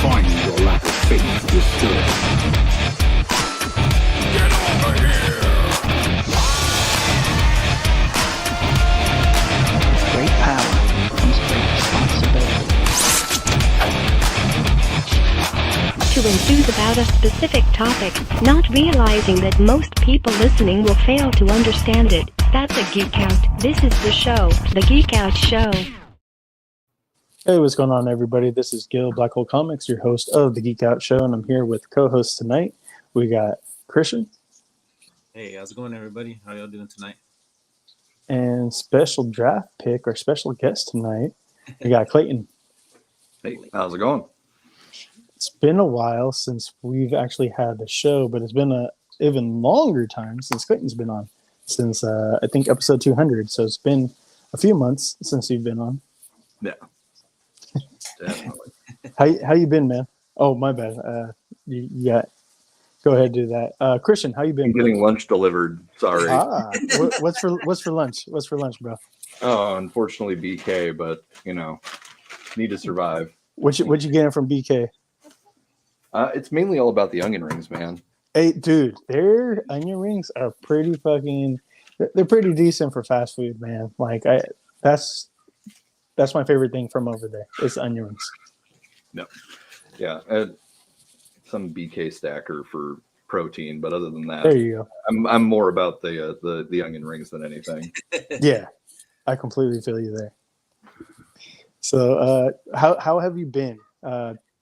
Find your lack of faith disturbing. Get over here! Great power comes great responsibility. To enthuse about a specific topic, not realizing that most people listening will fail to understand it. That's a Geek Out. This is the show, the Geek Out Show. Hey, what's going on, everybody? This is Gil, Black Hole Comics, your host of the Geek Out Show, and I'm here with co-hosts tonight. We got Christian. Hey, how's it going, everybody? How y'all doing tonight? And special draft pick, or special guest tonight, we got Clayton. Hey, how's it going? It's been a while since we've actually had a show, but it's been an even longer time since Clayton's been on, since I think episode 200. So it's been a few months since you've been on. Yeah. Definitely. How you been, man? Oh, my bad. Yeah, go ahead and do that. Christian, how you been? I'm getting lunch delivered. Sorry. What's for lunch? What's for lunch, bro? Oh, unfortunately BK, but need to survive. What you getting from BK? It's mainly all about the onion rings, man. Hey, dude, their onion rings are pretty fucking. They're pretty decent for fast food, man. Like that's my favorite thing from over there. It's onion rings. No. Yeah. Some BK stacker for protein, but other than that, there you go. I'm more about the onion rings than anything. Yeah, I completely feel you there. So, how have you been?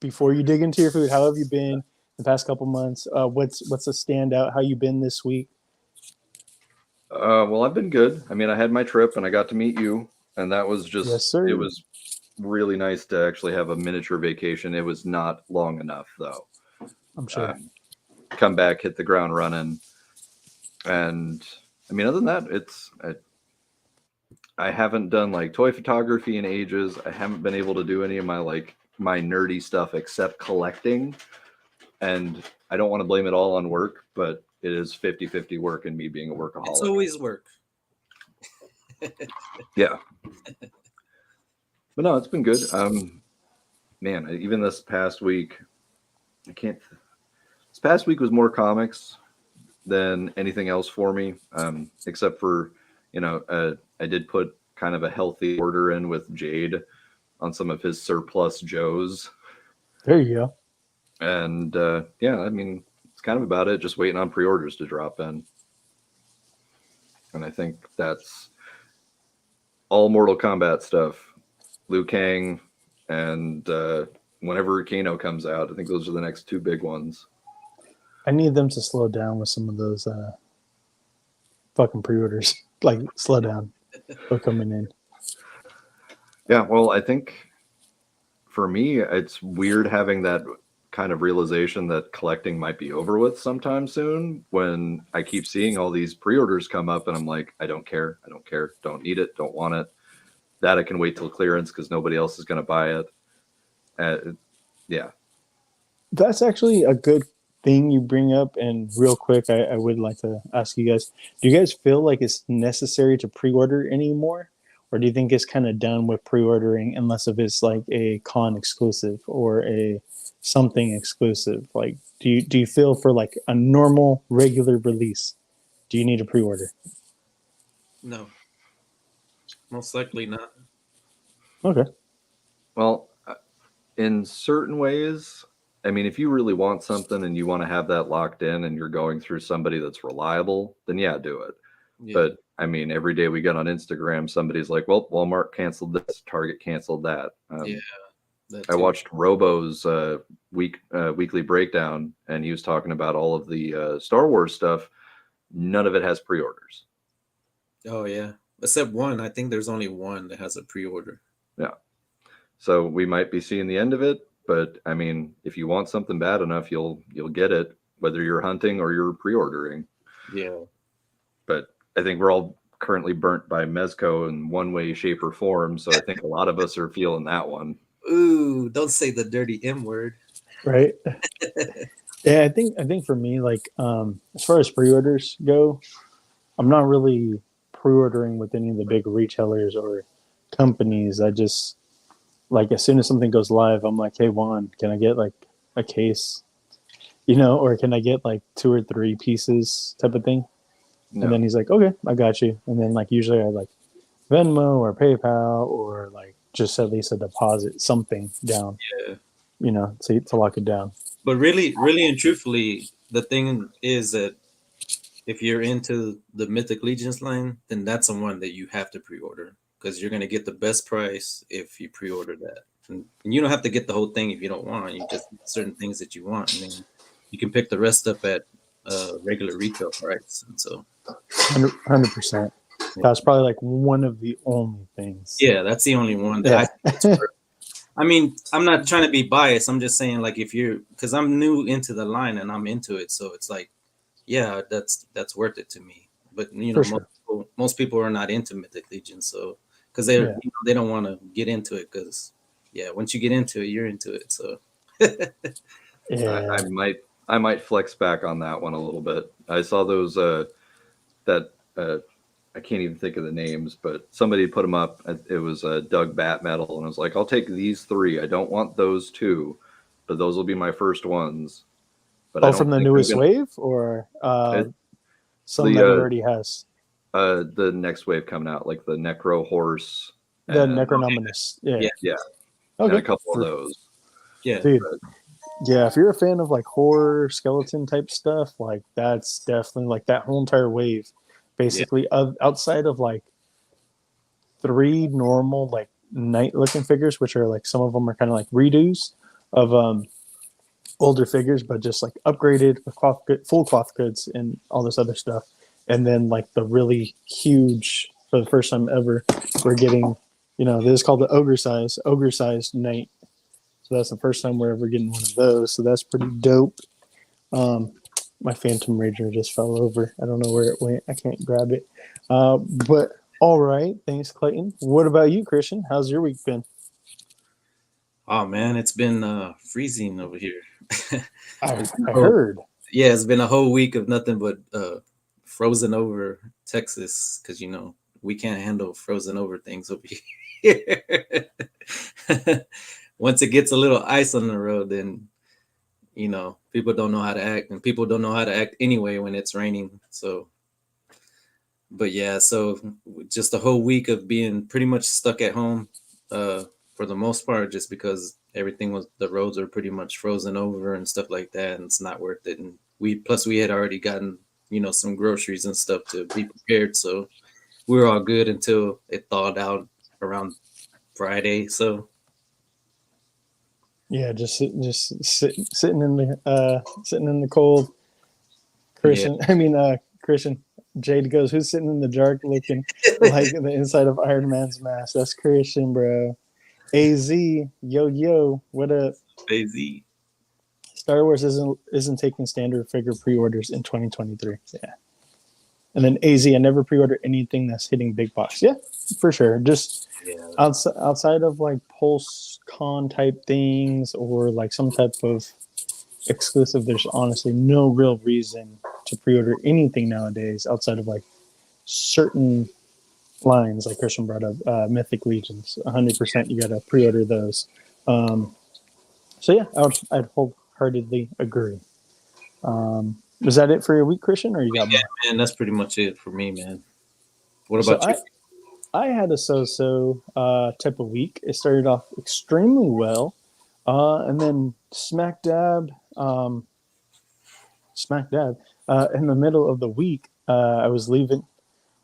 Before you dig into your food, how have you been the past couple months? What's a standout? How you been this week? Well, I've been good. I mean, I had my trip and I got to meet you, and that was just, yes, sir. It was really nice to actually have a miniature vacation. It was not long enough, though. I'm sure. Come back, hit the ground running. And I mean, other than that, I haven't done like toy photography in ages. I haven't been able to do any of my nerdy stuff except collecting. And I don't want to blame it all on work, but it is 50-50 work and me being a workaholic. It's always work. Yeah. But no, it's been good. Man, even this past week, this past week was more comics than anything else for me. Except for, I did put kind of a healthy order in with Jade on some of his surplus Joes. There you go. And yeah, I mean, it's kind of about it. Just waiting on pre-orders to drop in. And I think that's all Mortal Kombat stuff. Liu Kang and whenever Kano comes out, I think those are the next two big ones. I need them to slow down with some of those fucking pre-orders. Like, slow down. They're coming in. Yeah, well, I think for me, it's weird having that kind of realization that collecting might be over with sometime soon when I keep seeing all these pre-orders come up and I'm like, I don't care, don't need it, don't want it. That I can wait till clearance because nobody else is going to buy it. Yeah. That's actually a good thing you bring up. And real quick, I would like to ask you guys, do you guys feel like it's necessary to pre-order anymore? Or do you think it's kind of done with pre-ordering unless if it's like a con exclusive or a something exclusive? Like, do you feel for like a normal, regular release, do you need a pre-order? No. Most likely not. Okay. Well, in certain ways, I mean, if you really want something and you want to have that locked in and you're going through somebody that's reliable, then yeah, do it. Yeah. But I mean, every day we get on Instagram, somebody's like, well, Walmart canceled this, Target canceled that. Yeah. I watched Robo's weekly breakdown, and he was talking about all of the Star Wars stuff. None of it has pre-orders. Oh, yeah. Except one. I think there's only one that has a pre-order. Yeah. So we might be seeing the end of it. But I mean, if you want something bad enough, you'll get it, whether you're hunting or you're pre-ordering. Yeah. But I think we're all currently burnt by Mezco in one way, shape, or form. So I think a lot of us are feeling that one. Ooh, don't say the dirty M word. Right. Yeah, I think for me, like as far as pre-orders go, I'm not really pre-ordering with any of the big retailers or companies. I just like as soon as something goes live, I'm like, hey Juan, can I get like a case? Or can I get like 2 or 3 pieces type of thing? And No. then he's like, okay, I got you. And then like usually I like Venmo or PayPal or like just at least a deposit, something down, Yeah. to lock it down. But really, really and truthfully, the thing is that if you're into the Mythic Legions line, then that's the one that you have to pre-order because you're gonna get the best price if you pre-order that. And you don't have to get the whole thing if you don't want. You just get certain things that you want, and then you can pick the rest up at regular retail price. And so, 100%. That's probably like one of the only things. yeah, that's the only one that I mean, I'm not trying to be biased. I'm just saying, like, because I'm new into the line and I'm into it, so it's like, yeah, that's worth it to me. But most people are not into Mythic Legion, so because they don't want to get into it because once you get into it, you're into it. So Yeah. I might flex back on that one a little bit. I saw those I can't even think of the names, but somebody put them up. It was Doug Bat Metal, and I was like, I'll take these 3. I don't want those 2, but those will be my first ones. But from the newest wave or some that already has? The next wave coming out, like the Necro Horse. The Necronominus. Yeah. Okay. And a couple of those. Yeah. Dude. Yeah, if you're a fan of like horror skeleton type stuff, like that's definitely like that whole entire wave. Basically, outside of like 3 normal like knight looking figures, which are like some of them are kind of like redos of older figures, but just like upgraded with full cloth goods and all this other stuff. And then like the really huge, for the first time ever, we're getting, this is called the ogre sized knight. So that's the first time we're ever getting one of those. So that's pretty dope. My Phantom Rager just fell over. I don't know where it went. I can't grab it. But all right. Thanks, Clayton. What about you, Christian? How's your week been? Oh man, it's been freezing over here. I heard. Yeah, it's been a whole week of nothing but frozen over Texas because we can't handle frozen over things over here. Once it gets a little ice on the road, then people don't know how to act, and people don't know how to act anyway when it's raining. So, but yeah, so just a whole week of being pretty much stuck at home for the most part, just because the roads are pretty much frozen over and stuff like that, and it's not worth it. And we had already gotten some groceries and stuff to be prepared, so we were all good until it thawed out around Friday. So. Yeah, just sitting in the cold. Christian, yeah. Christian. Jade goes, who's sitting in the dark looking like the inside of Iron Man's mask? That's Christian, bro. AZ, yo, what up? AZ. Star Wars isn't taking standard figure pre-orders in 2023. Yeah. And then AZ, I never pre-order anything that's hitting big box. Yeah, for sure. Just outside of like Pulse Con type things or like some type of exclusive, there's honestly no real reason to pre-order anything nowadays outside of like certain lines like Christian brought up, Mythic Legions. 100% you gotta pre-order those. So yeah, I'd wholeheartedly agree. Was that it for your week, Christian, or you got more? Man, that's pretty much it for me, man. What about you? I had a so-so type of week. It started off extremely well, and then smack dab in the middle of the week, I was leaving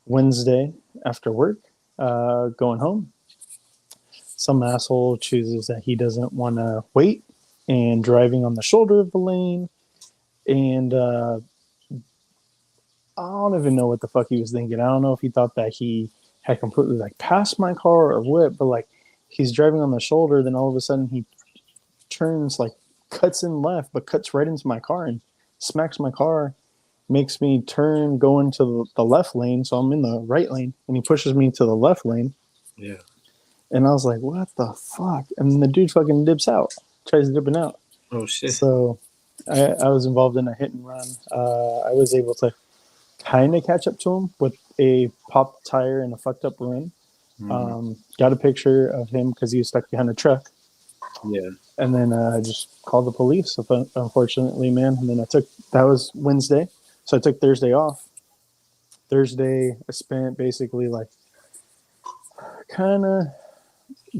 Wednesday after work, going home. Some asshole chooses that he doesn't want to wait and driving on the shoulder of the lane. And I don't even know what the fuck he was thinking. I don't know if he thought that he had completely like passed my car or what, but like he's driving on the shoulder, then all of a sudden he turns, like cuts in left, but cuts right into my car and smacks my car, makes me turn, go into the left lane. So I'm in the right lane and he pushes me to the left lane. Yeah. And I was like, what the fuck? And the dude fucking dips out, tries dipping out. Oh shit. So I was involved in a hit and run. I was able to kind of catch up to him with a popped tire and a fucked up rim. Got a picture of him because he was stuck behind a truck. Yeah. And then I just called the police, unfortunately, man. And then that was Wednesday. So I took Thursday off. Thursday, I spent basically like kind of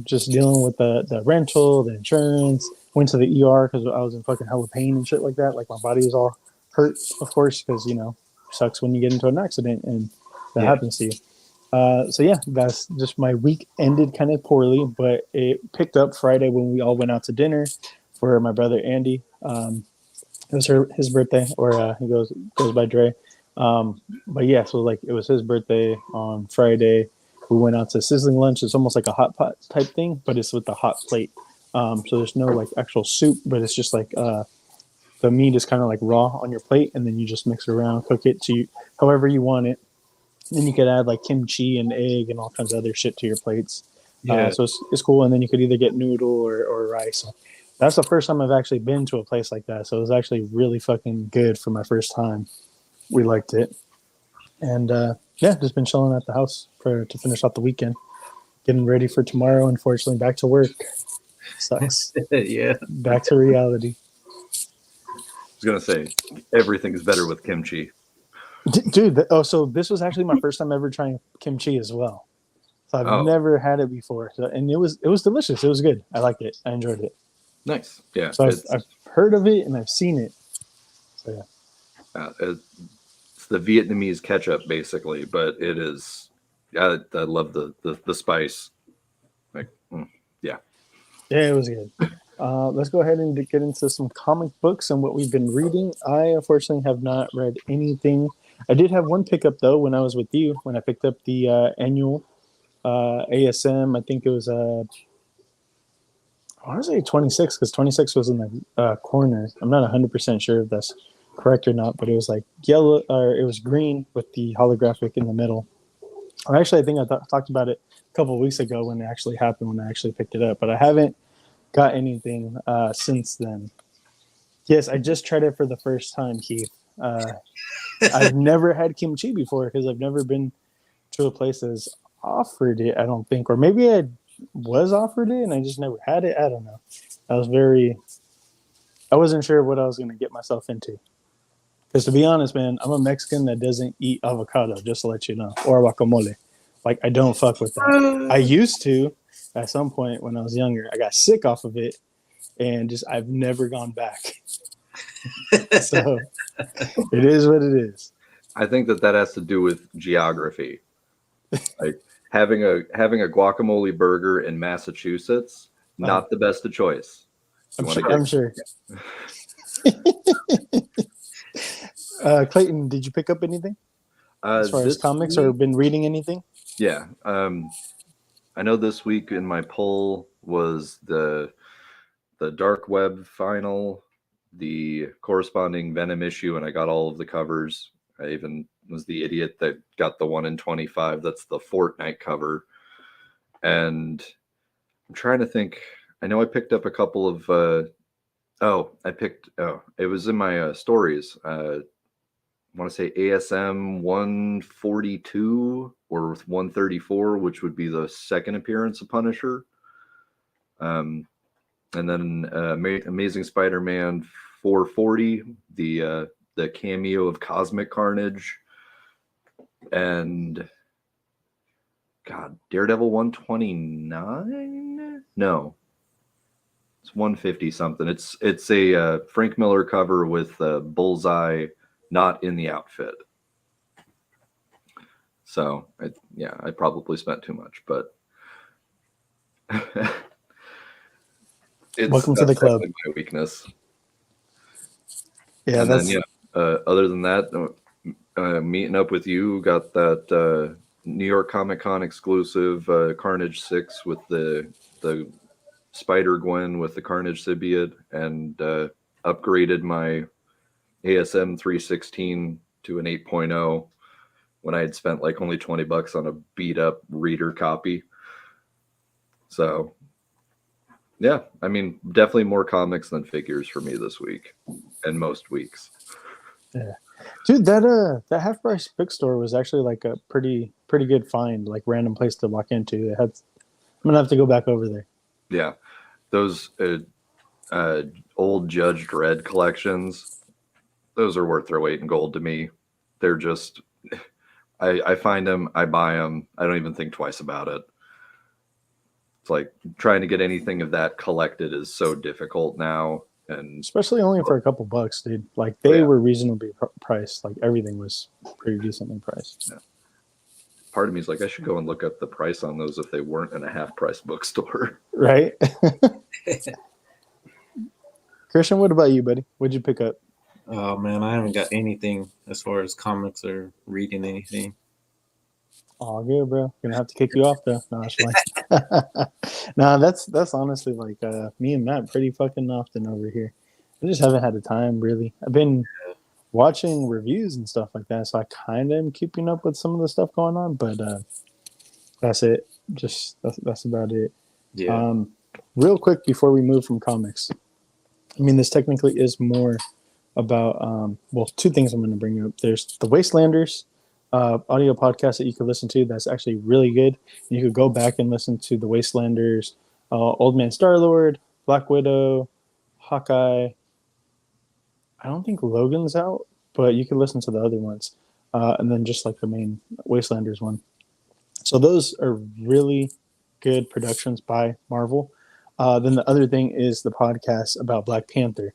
just dealing with the rental, the insurance. Went to the ER because I was in fucking hella pain and shit like that. Like my body was all hurt, of course, because, sucks when you get into an accident and that happens to you. So yeah, that's just my week ended kind of poorly, but it picked up Friday when we all went out to dinner for my brother Andy. It was his birthday, or he goes by Dre. But yeah, so like it was his birthday on Friday. We went out to sizzling lunch. It's almost like a hot pot type thing, but it's with a hot plate. So there's no like actual soup, but it's just like the meat is kind of like raw on your plate, and then you just mix it around, cook it to however you want it. Then you could add like kimchi and egg and all kinds of other shit to your plates. Yeah. So it's cool. And then you could either get noodle or rice. So that's the first time I've actually been to a place like that. So it was actually really fucking good for my first time. We liked it. And just been chilling at the house to finish out the weekend. Getting ready for tomorrow. Unfortunately, back to work. Sucks. Yeah. Back to reality. I was going to say, everything is better with kimchi. Dude, so this was actually my first time ever trying kimchi as well. So I've never had it before, and it was delicious. It was good. I liked it. I enjoyed it. Nice, yeah. So I've heard of it and I've seen it. So yeah, it's the Vietnamese ketchup basically, but it is. I love the spice. Like, yeah, it was good. Let's go ahead and get into some comic books and what we've been reading. I unfortunately have not read anything. I did have one pickup though when I was with you, when I picked up the annual ASM. I think it was I want to say 26 because 26 was in the corner. I'm not 100% sure if that's correct or not, but it was like yellow, or it was green with the holographic in the middle. Or actually, I think I talked about it a couple of weeks ago when it actually happened, when I actually picked it up, but I haven't got anything since then. Yes, I just tried it for the first time, Keith. I've never had kimchi before because I've never been to a place that's offered it, I don't think. Or maybe I was offered it and I just never had it. I don't know. I wasn't sure what I was going to get myself into. Because to be honest, man, I'm a Mexican that doesn't eat avocado, just to let you know, or guacamole. Like, I don't fuck with that. I used to at some point when I was younger. I got sick off of it, and I've never gone back. So it is what it is. I think that has to do with geography. Like having a guacamole burger in Massachusetts, not the best of choice. I'm sure. Clayton, did you pick up anything as far as comics or been reading anything? Yeah. I know this week in my poll was the Dark Web final, the corresponding Venom issue, and I got all of the covers. I even was the idiot that got the 1 in 25. That's the Fortnite cover. And I'm trying to think. I know I picked up a couple of. It was in my stories. I want to say ASM 142 or 134, which would be the second appearance of Punisher. And then Amazing Spider-Man 440, the cameo of Cosmic Carnage, and Daredevil 129? No, it's 150 something. It's a Frank Miller cover with Bullseye not in the outfit. So I probably spent too much, but welcome to the club. My weakness. Yeah, other than that, meeting up with you, got that New York Comic Con exclusive Carnage 6 with the Spider Gwen with the Carnage symbiote, and upgraded my ASM 316 to an 8.0 when I had spent like only $20 on a beat up reader copy. So Yeah, I mean, definitely more comics than figures for me this week, and most weeks. Yeah, dude, that half price bookstore was actually like a pretty good find, like random place to walk into. It had, I'm gonna have to go back over there. Yeah, those old Judge Dredd collections, those are worth their weight in gold to me. They're just, I find them, I buy them, I don't even think twice about it. It's like trying to get anything of that collected is so difficult now, and Especially only for a couple bucks, dude. Like they yeah. were reasonably priced. Like everything was pretty decently priced. Yeah. Part of me is like, I should go and look up the price on those if they weren't in a half price bookstore. Right? Christian, what about you, buddy? What'd you pick up? Oh man, I haven't got anything as far as comics or reading anything. Oh, good, bro. Gonna have to kick you off though. No, that's fine. No, that's honestly like me and Matt pretty fucking often over here. I just haven't had the time really. I've been watching reviews and stuff like that, so I kind of am keeping up with some of the stuff going on, but that's it. Just that's about it. Yeah. Real quick before we move from comics, I mean, this technically is more about well, two things I'm going to bring up. There's the Wastelanders audio podcast that you could listen to. That's actually really good. You could go back and listen to the Wastelanders, Old Man Star-Lord, Black Widow, Hawkeye. I don't think Logan's out, but you can listen to the other ones, and then just like the main Wastelanders one. So those are really good productions by Marvel. Then the other thing is the podcast about Black Panther.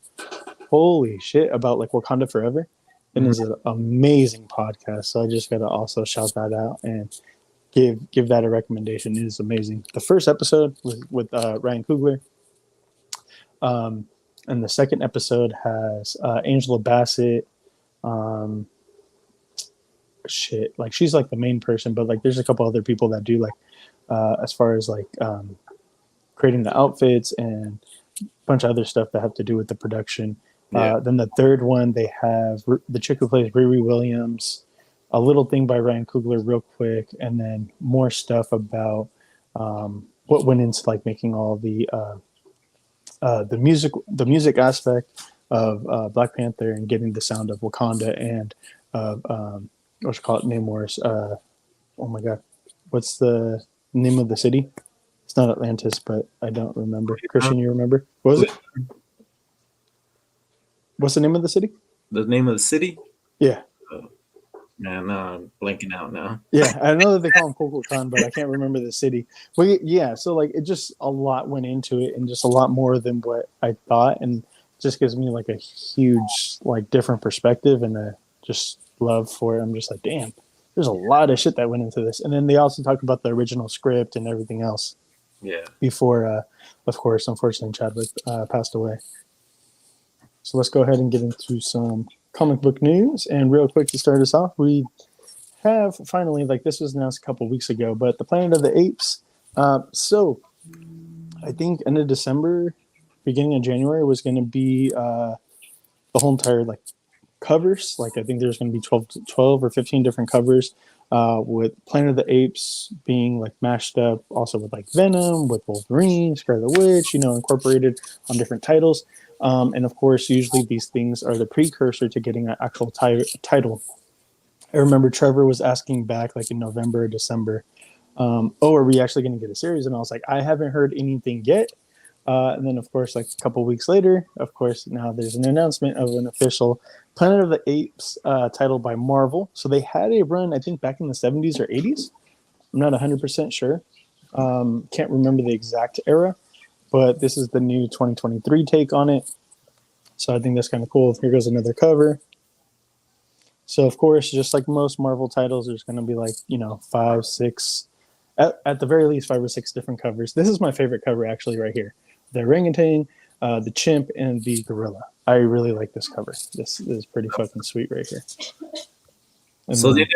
Holy shit, about like Wakanda Forever. It is an amazing podcast. So I just got to also shout that out and give that a recommendation. It is amazing. The first episode was with Ryan Coogler. And the second episode has Angela Bassett. Like she's like the main person, but like there's a couple other people that do like as far as like creating the outfits and a bunch of other stuff that have to do with the production. Then the third one, they have the chick who plays Riri Williams, a little thing by Ryan Coogler real quick, and then more stuff about what went into like making all the music aspect of Black Panther and getting the sound of Wakanda and what you call it, Namor's. Oh my God, what's the name of the city? It's not Atlantis, but I don't remember. Christian, you remember? What was it? What's the name of the city? The name of the city? Yeah. Man, I'm blanking out now. Yeah, I know that they call him Kukulkan, but I can't remember the city. Well, yeah, so like it just a lot went into it, and just a lot more than what I thought, and just gives me like a huge like different perspective and a just love for it. I'm just like, damn, there's a lot of shit that went into this. And then they also talk about the original script and everything else. Yeah. Before, of course, unfortunately, Chadwick passed away. So let's go ahead and get into some comic book news. And real quick to start us off, we have finally, like this was announced a couple weeks ago, but the Planet of the Apes. So I think end of December, beginning of January was going to be the whole entire like covers. Like I think there's going to be 12 or 15 different covers with Planet of the Apes being like mashed up also with like Venom, with Wolverine, Scarlet Witch, incorporated on different titles. And of course, usually these things are the precursor to getting an actual title. I remember Trevor was asking back like in November or December, are we actually going to get a series? And I was like, I haven't heard anything yet. And then, of course, like a couple weeks later, of course, now there's an announcement of an official Planet of the Apes title by Marvel. So they had a run, I think, back in the 70s or 80s. I'm not 100% sure. Can't remember the exact era. But this is the new 2023 take on it. So I think that's kind of cool. Here goes another cover. So, of course, just like most Marvel titles, there's going to be like, 5, 6, at the very least 5 or 6 different covers. This is my favorite cover actually right here. The orangutan, the chimp, and the gorilla. I really like this cover. This is pretty fucking sweet right here. And so then,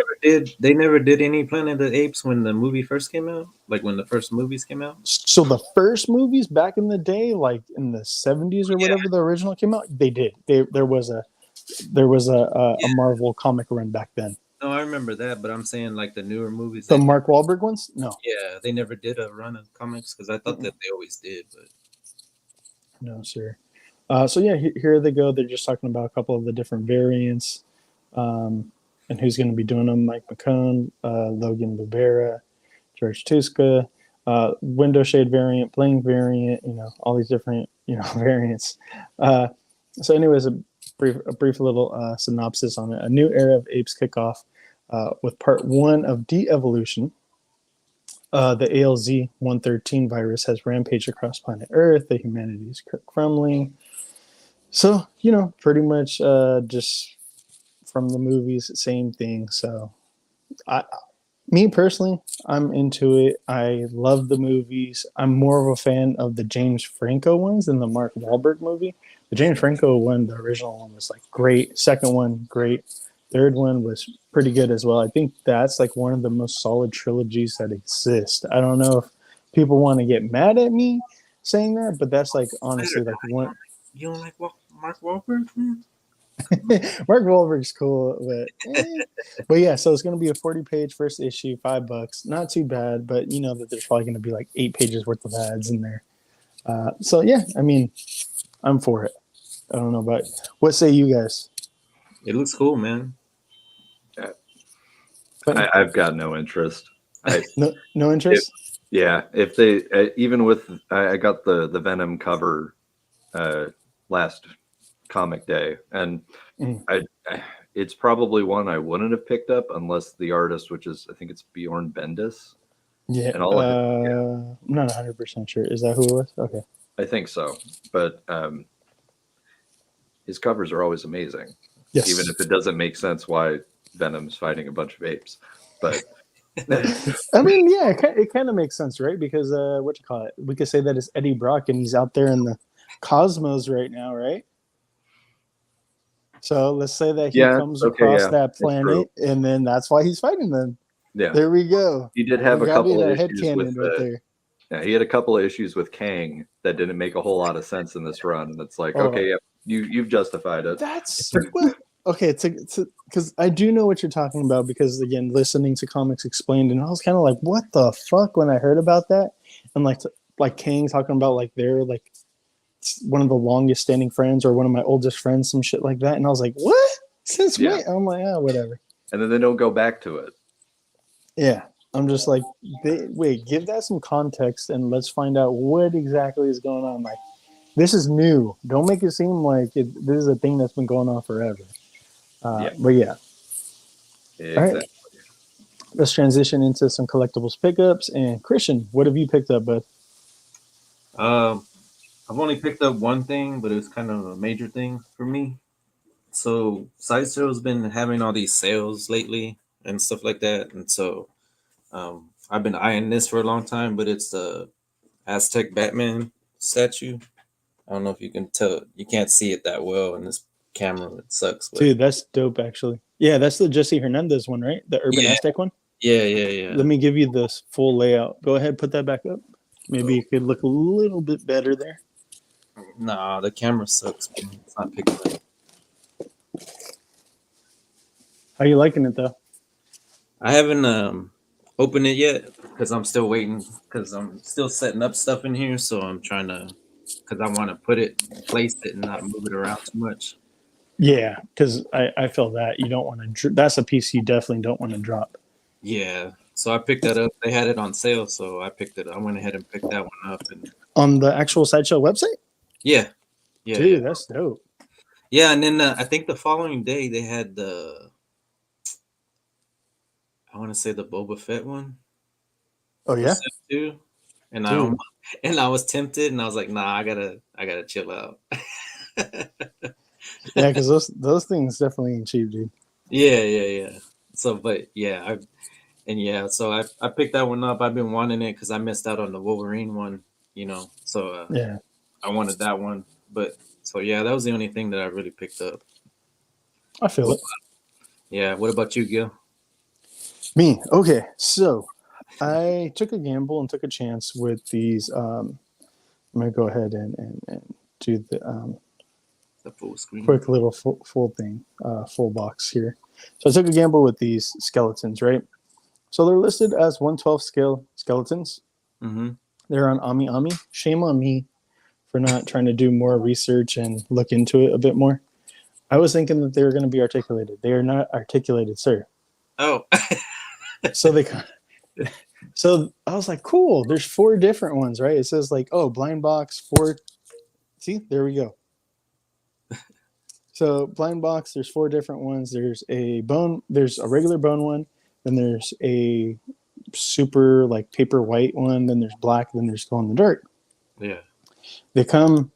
they never did any Planet of the Apes when the movie first came out? Like when the first movies came out? So the first movies back in the day, like in the 70s or whatever the original came out, they did. There was a Marvel comic run back then. No, I remember that, but I'm saying like the newer movies. The Mark Wahlberg ones? No. Yeah, they never did a run of comics because I thought that they always did. But No, sir. So yeah, here they go. They're just talking about a couple of the different variants, and who's going to be doing them. Mike McCone, Logan Lubera, George Tuska, window shade variant, bling variant. All these different variants. So, anyways, a brief little synopsis on it. A new era of apes kickoff with part 1 of de-evolution. The ALZ 113 virus has rampaged across planet Earth. The humanity is crumbling. So, pretty much just from the movies, same thing. So, me personally, I'm into it. I love the movies. I'm more of a fan of the James Franco ones than the Mark Wahlberg movie. The James Franco one, the original one, was like great. Second one, great. Third one was pretty good as well. I think that's like one of the most solid trilogies that exist. I don't know if people want to get mad at me saying that, but that's like honestly like one. You don't like Mark Wahlberg, man? Mark Wahlberg's cool, but yeah. So it's going to be a 40-page first issue, $5. Not too bad, but you know that there's probably going to be like 8 pages worth of ads in there. So yeah, I mean, I'm for it. I don't know about what say you guys. It looks cool, man. I've got no interest. No interest. If they even with I got the Venom cover last comic day, and it's probably one I wouldn't have picked up unless the artist, which is I think it's Bjorn Bendis. Yeah, and I'm not 100% sure. Is that who it was? Okay, I think so. But his covers are always amazing. Yes. Even if it doesn't make sense why Venom's fighting a bunch of apes. But I mean, yeah, it kind of makes sense, right? Because we could say that it's Eddie Brock and he's out there in the cosmos right now, right? So let's say that he comes across that planet, and then that's why he's fighting them. Yeah, there we go. He did have a couple of issues with right there. Yeah, he had a couple of issues with Kang that didn't make a whole lot of sense in this run, and it's like, okay, yeah, you've justified it. That's okay. Because I do know what you're talking about. Because again, listening to Comics Explained, and I was kind of like, what the fuck when I heard about that, and like Kang talking about like they're like one of the longest standing friends or one of my oldest friends, some shit like that, and I was like, what? Since when? I'm like, whatever. And then they don't go back to it. Yeah, I'm just like, wait, give that some context and let's find out what exactly is going on. Like, this is new. Don't make it seem like this is a thing that's been going on forever. But yeah. Exactly. All right. Let's transition into some collectibles pickups. And Christian, what have you picked up, bud? I've only picked up one thing, but it was kind of a major thing for me. So Sideshow's been having all these sales lately and stuff like that. And so I've been eyeing this for a long time, but it's the Aztec Batman statue. I don't know if you can tell. You can't see it that well in this camera. It sucks. But... Dude, that's dope, actually. Yeah, that's the Jesse Hernandez one, right? The Urban Aztec one? Yeah. Let me give you this full layout. Go ahead, put that back up. Maybe it could look a little bit better there. Nah, the camera sucks. Man. It's not picking up. How you liking it, though? I haven't opened it yet because I'm still waiting because I'm still setting up stuff in here. So I'm trying to, because I want to place it and not move it around too much. Yeah, because I feel that you don't want to. That's a piece you definitely don't want to drop. Yeah, so I picked that up. They had it on sale, so I picked it. I went ahead and picked that one up. And on the actual Sideshow website. Yeah. Dude, that's dope. Yeah, and then I think the following day they had I want to say the Boba Fett one. Oh yeah. Too. And I was tempted, and I was like, nah, I gotta chill out. Yeah, because those things definitely ain't cheap, dude. Yeah. So, but yeah, so I picked that one up. I've been wanting it because I missed out on the Wolverine one, So yeah, I wanted that one. But so yeah, that was the only thing that I really picked up. I feel it. Yeah. What about you, Gil? Me, okay. So I took a gamble and took a chance with these. I'm gonna go ahead and do the full screen. Quick little full thing, full box here. So I took a gamble with these skeletons, right? So they're listed as 1/12 scale skeletons. Mm-hmm. They're on Ami. Shame on me for not trying to do more research and look into it a bit more. I was thinking that they were going to be articulated. They are not articulated, sir. Oh. So so I was like, cool. There's 4 different ones, right? It says like, oh, blind box 4. See, there we go. So blind box, there's 4 different ones. There's a regular bone one, then there's a super like paper white one, then there's black, then there's glow in the dark. Yeah. They come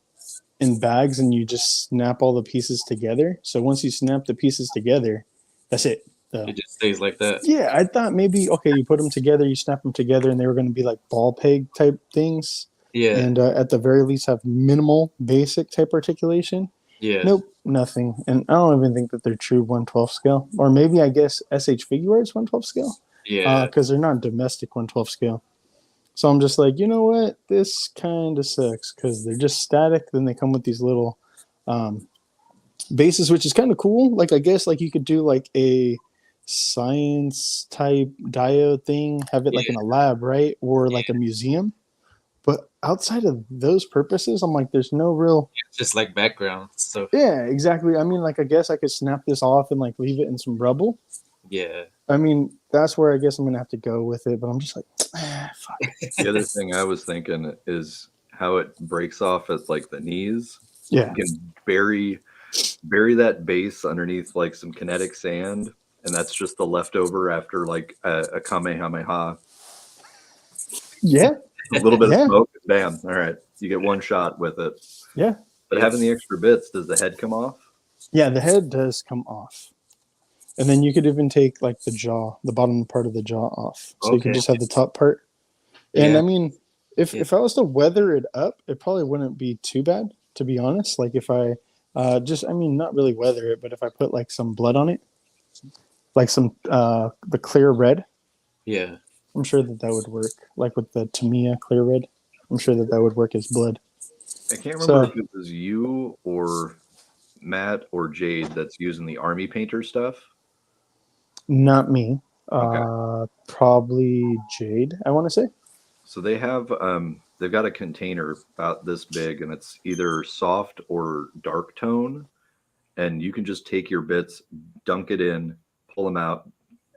in bags and you just snap all the pieces together. So once you snap the pieces together, that's it. It just stays like that. Yeah, I thought maybe, okay, you put them together, you snap them together, and they were going to be like ball peg type things. Yeah. And at the very least have minimal basic type articulation. Yeah. Nope, nothing. And I don't even think that they're true 1/12 scale. Or maybe I guess SH Figure Arts 1/12 scale. Yeah. Because they're not domestic 1/12 scale. So I'm just like, you know what? This kind of sucks because they're just static. Then they come with these little bases, which is kind of cool. Like, I guess like you could do like a science type diode thing, have it like in a lab, right? Or like a museum. But outside of those purposes, I'm like, there's no real. It's just like background. So Yeah, exactly. I mean, like, I guess I could snap this off and like leave it in some rubble. yeah. I mean, that's where I guess I'm gonna have to go with it. But I'm just like, fuck. The other thing I was thinking is how it breaks off at like the knees. Yeah. You can bury that base underneath like some kinetic sand, and that's just the leftover after like a Kamehameha. Yeah. A little bit of smoke, bam. All right. You get one shot with it. Yeah. But having the extra bits, does the head come off? Yeah, the head does come off. And then you could even take like the jaw, the bottom part of the jaw off. So you can just have the top part. And I mean, if I was to weather it up, it probably wouldn't be too bad, to be honest. Like if I not really weather it, but if I put like some blood on it, like some the clear red. Yeah. I'm sure that would work. Like with the Tamiya clear red. I'm sure that would work as blood. I can't remember if it was you or Matt or Jade that's using the army painter stuff. Not me. Okay. Probably Jade, I want to say. So they have they've got a container about this big, and it's either soft or dark tone, and you can just take your bits, dunk it in, pull them out,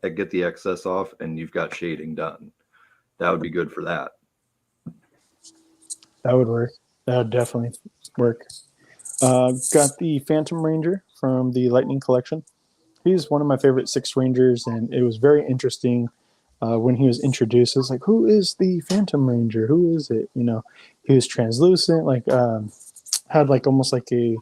and get the excess off, and you've got shading done. That would be good for that. That would work. That would definitely work. Got the Phantom Ranger from the Lightning Collection. He's one of my favorite 6 Rangers, and it was very interesting when he was introduced. It was like, who is the Phantom Ranger? Who is it? You know, he was translucent, like had like almost like a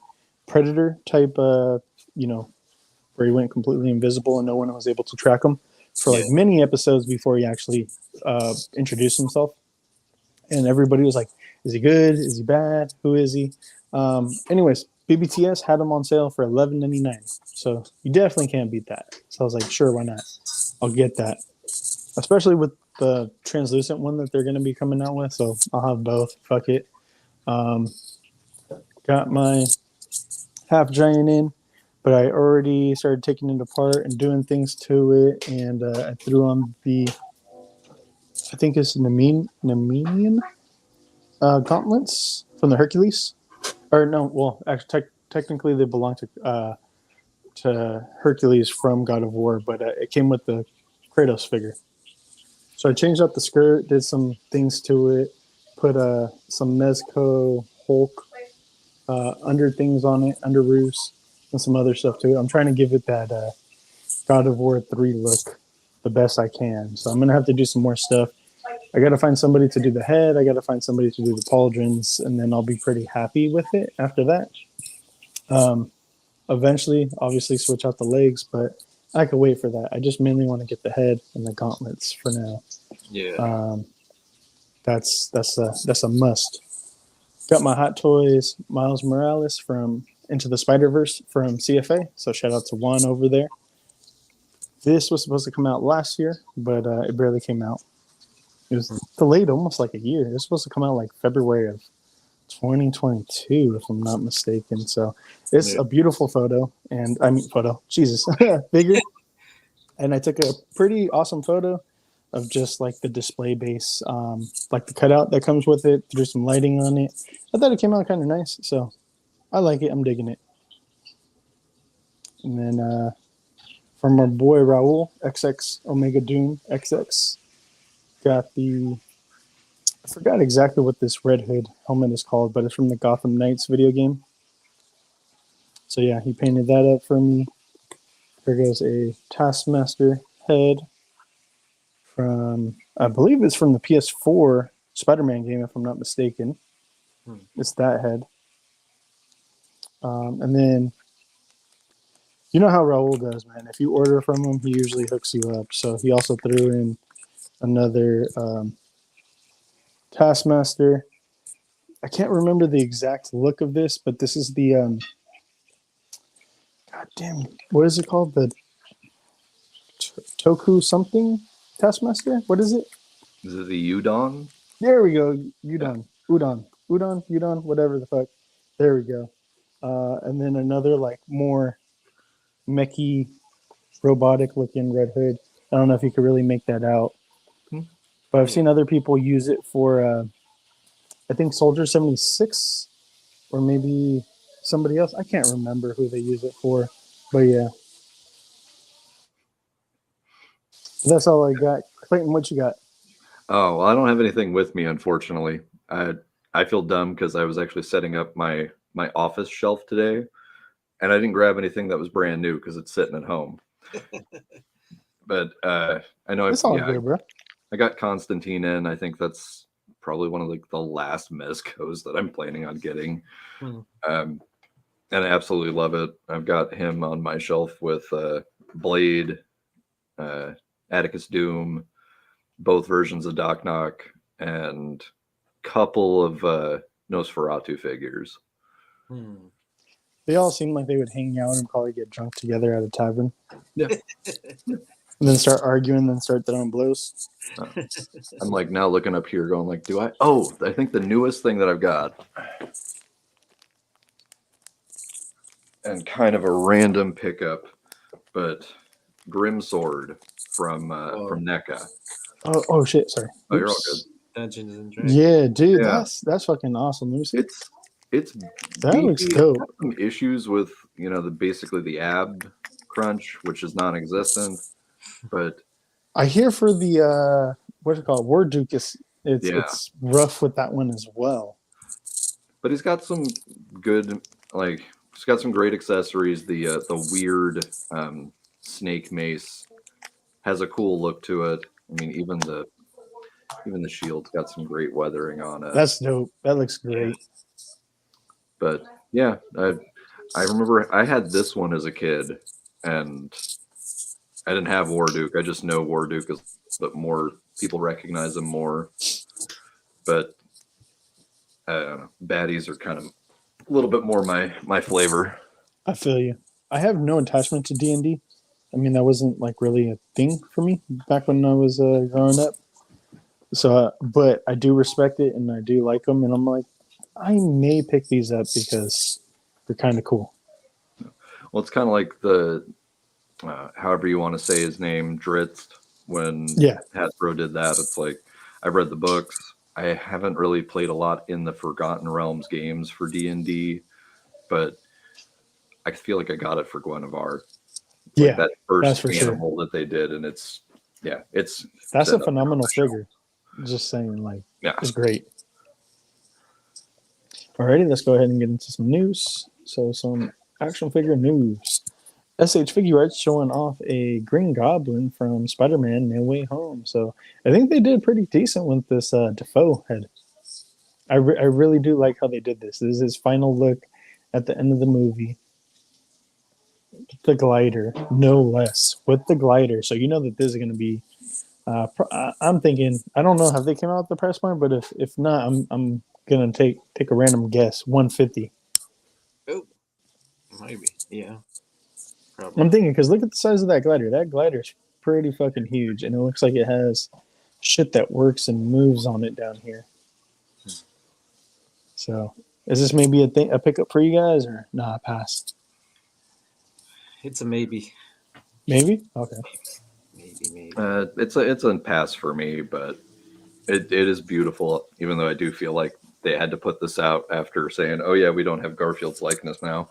Predator type, where he went completely invisible and no one was able to track him for like many episodes before he actually introduced himself. And everybody was like, is he good? Is he bad? Who is he? Anyways, BBTS had him on sale for $11.99. So you definitely can't beat that. So I was like, sure, why not? I'll get that. Especially with the translucent one that they're going to be coming out with. So I'll have both. Fuck it. Got my half giant in, but I already started taking it apart and doing things to it. And I threw on the, I think it's Nemenian gauntlets from the Hercules. Or no, well, actually, technically they belong to Hercules from God of War, but it came with the Kratos figure. So I changed out the skirt, did some things to it, put some Mezco Hulk under things on it, under roofs, and some other stuff to it. I'm trying to give it that God of War 3 look the best I can. So I'm going to have to do some more stuff. I got to find somebody to do the head. I got to find somebody to do the pauldrons, and then I'll be pretty happy with it after that. Eventually, obviously, switch out the legs, but I could wait for that. I just mainly want to get the head and the gauntlets for now. Yeah. That's a must. Got my Hot Toys Miles Morales from Into the Spider-Verse from CFA. So shout out to Juan over there. This was supposed to come out last year, but it barely came out. It was delayed almost like a year. It was supposed to come out like February of 2022, if I'm not mistaken. So it's a beautiful photo. Jesus, figure. And I took a pretty awesome photo. of just like the display base, like the cutout that comes with it. Threw some lighting on it. I thought it came out kind of nice, so I like it. I'm digging it. And then from our boy Raul, XX Omega Doom XX, got the, I forgot exactly what this Red Hood helmet is called, but it's from the Gotham Knights video game. So yeah, he painted that up for me. There goes a Taskmaster head from, I believe it's from the PS4 Spider-Man game, if I'm not mistaken. It's that head. And then, you know how Raul does, man. If you order from him, he usually hooks you up. So he also threw in another Taskmaster. I can't remember the exact look of this, but this is the, God damn, what is it called? The Toku something Taskmaster? What is it? Is it the Udon? There we go. Udon. Udon, whatever the fuck. There we go. And then another like more mechy, robotic looking Red Hood. I don't know if you could really make that out. But I've seen other people use it for, I think Soldier 76 or maybe somebody else. I can't remember who they use it for. But yeah. That's all I got. Clayton, what you got? Oh, well, I don't have anything with me, unfortunately. I feel dumb because I was actually setting up my office shelf today, and I didn't grab anything that was brand new because it's sitting at home. But I know It's all good, bro. I got Constantine in. I think that's probably one of like the last Mezcos that I'm planning on getting. And I absolutely love it. I've got him on my shelf with Blade, Atticus Doom, both versions of Doc Knock, and couple of Nosferatu figures. They all seem like they would hang out and probably get drunk together at a tavern. Yeah. And then start arguing, then start throwing blows. I'm like now looking up here going like, I think the newest thing that I've got, and kind of a random pickup, but Grim Sword from NECA. Oh shit, sorry. Oh, you're all good. Dungeons and Dragons. Yeah, dude, that's fucking awesome. Let me see. It's that looks dope. Some issues with basically the ab crunch, which is non-existent, but I hear for the what's it called, War Duke it's rough with that one as well. But he's got some good he's got some great accessories. The weird snake mace has a cool look to it. I mean, even the shield's got some great weathering on it. That's dope. That looks great. But yeah, I remember I had this one as a kid, and I didn't have Warduke. I just know Warduke but more people recognize him more. But I don't know, baddies are kind of a little bit more my flavor. I feel you. I have no attachment to D&D. I mean, that wasn't like really a thing for me back when I was growing up. So, but I do respect it and I do like them, and I'm like, I may pick these up because they're kind of cool. Well, it's kind of like the, however you want to say his name, Dritz, when Hasbro did that. It's like, I've read the books. I haven't really played a lot in the Forgotten Realms games for D&D, but I feel like I got it for Guinevere. Like that first animal that they did, and that's a phenomenal figure. Just saying, it's great. Alrighty, let's go ahead and get into some news. So some action figure news. SH Figure Arts showing off a Green Goblin from Spider-Man No Way Home. So I think they did pretty decent with this Defoe head. I really do like how they did this. This is his final look at the end of the movie. The glider, no less, with the glider. So you know that this is going to be. I'm thinking. I don't know. Have they came out with the price point? But if not, I'm gonna take a random guess. $150. Oh, maybe. Yeah. Probably. I'm thinking because look at the size of that glider. That glider's pretty fucking huge, and it looks like it has shit that works and moves on it down here. So is this maybe a pickup for you guys or nah? Pass. It's a maybe. Maybe? Okay. Maybe. It's a pass for me, but it is beautiful. Even though I do feel like they had to put this out after saying, "Oh yeah, we don't have Garfield's likeness now."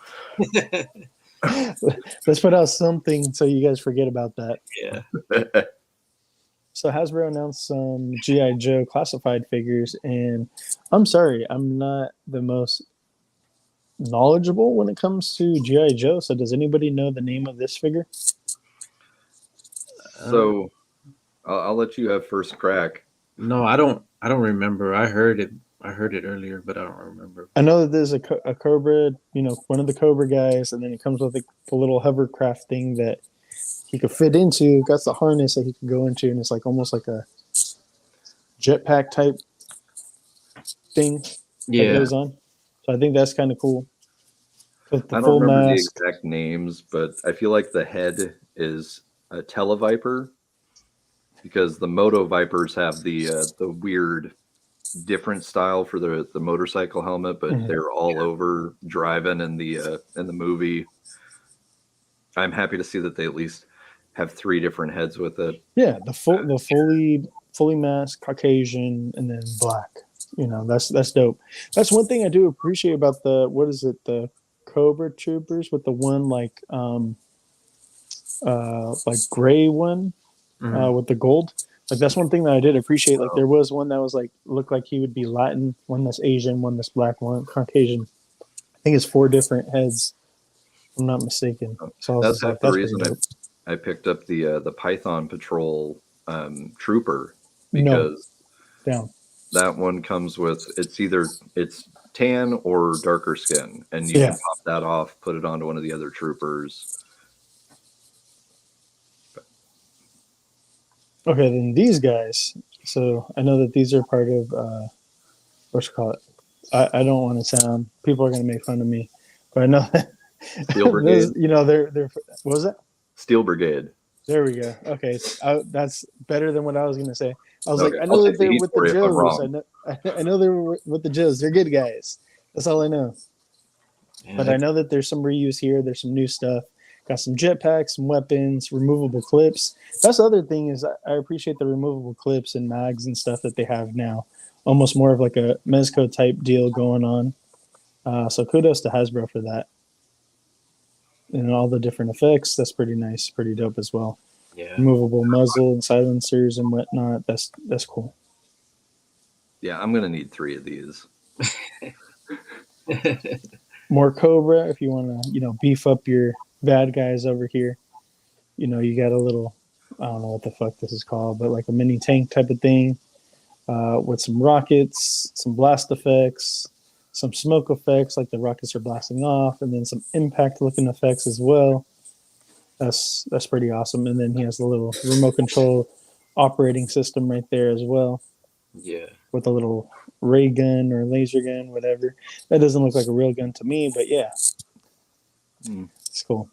Let's put out something so you guys forget about that. Yeah. So Hasbro announced some G.I. Joe classified figures, and I'm sorry, I'm not the most knowledgeable when it comes to G.I. Joe. So does anybody know the name of this figure? So I'll let you have first crack. No, I don't remember. I heard it earlier, but I don't remember. I know that there's a Cobra, one of the Cobra guys, and then it comes with the little hovercraft thing that he could fit into. Got the harness that he could go into, and it's like almost like a jetpack type thing that goes on. So I think that's kind of cool. With the I don't remember the exact names, but I feel like the head is a Televiper, because the Moto Vipers have the weird different style for the motorcycle helmet, but they're all over driving in the movie. I'm happy to see that they at least have 3 different heads with it. Yeah, the fully masked Caucasian and then black. That's dope. That's one thing I do appreciate about the Cobra Troopers with the one like gray one with the gold. Like that's one thing that I did appreciate. Like there was one that was like looked like he would be Latin, one that's Asian, one that's black, one Caucasian. I think it's 4 different heads, if I'm not mistaken. So that's the reason I picked up the Python Patrol Trooper, because that one comes with it's tan or darker skin, and you can pop that off, put it onto one of the other troopers. Okay, then these guys. So I know that these are part of what you call it. I don't want to sound. People are going to make fun of me, but I know that Steel Brigade. They're what was that? Steel Brigade. There we go. Okay, that's better than what I was going to say. I was I know that they're with the Joes. I know they're with the Joes. They're good guys. That's all I know. Yeah. But I know that there's some reuse here. There's some new stuff. Got some jetpacks, some weapons, removable clips. That's the other thing is I appreciate the removable clips and mags and stuff that they have now. Almost more of like a Mezco type deal going on. So kudos to Hasbro for that. And all the different effects. That's pretty nice, pretty dope as well. Yeah. Removable muzzle and silencers and whatnot. That's cool. Yeah, I'm gonna need 3 of these. More Cobra if you want to, beef up your bad guys over here. You got a little, I don't know what the fuck this is called, but like a mini tank type of thing with some rockets, some blast effects, some smoke effects, like the rockets are blasting off, and then some impact looking effects as well. That's pretty awesome. And then he has the little remote control operating system right there as well. Yeah. With a little ray gun or laser gun, whatever. That doesn't look like a real gun to me, but yeah. It's cool.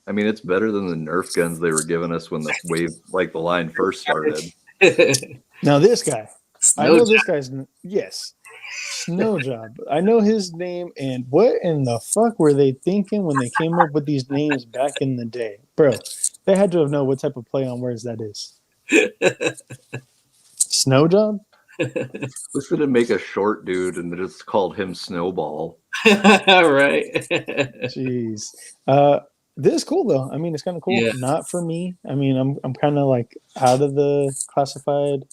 I mean, it's better than the Nerf guns they were giving us when the wave, like the line first started. Now this guy, I know this guy's Snow Job. I know his name, and what in the fuck were they thinking when they came up with these names back in the day, bro? They had to have known what type of play on words that is. Snow Job. Let's gonna make a short dude and just called him Snowball. Right. Jeez. This is cool though. I mean, it's kind of cool. Yeah. Not for me. I mean, I'm kind of like out of the classified.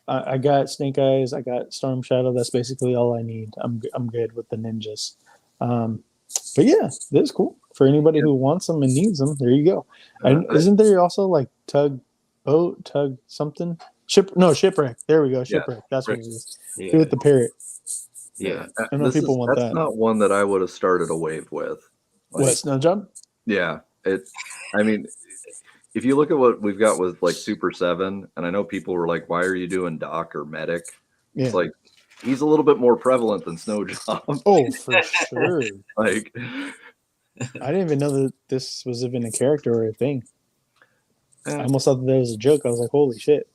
I got Snake Eyes. I got Storm Shadow. That's basically all I need. I'm good with the ninjas. But yeah, this is cool for anybody who wants them and needs them. There you go. Isn't there also like tug something? Shipwreck. There we go. Shipwreck. That's what it is. Yeah. With the parrot. Yeah. I know people want that. That's not one that I would have started a wave with. What, Snow Job? Yeah. I mean, if you look at what we've got with like Super 7, and I know people were like, why are you doing Doc or Medic? Yeah. It's like, he's a little bit more prevalent than Snow Job. Oh, for sure. Like, I didn't even know that this was even a character or a thing. I almost thought that was a joke. I was like, holy shit.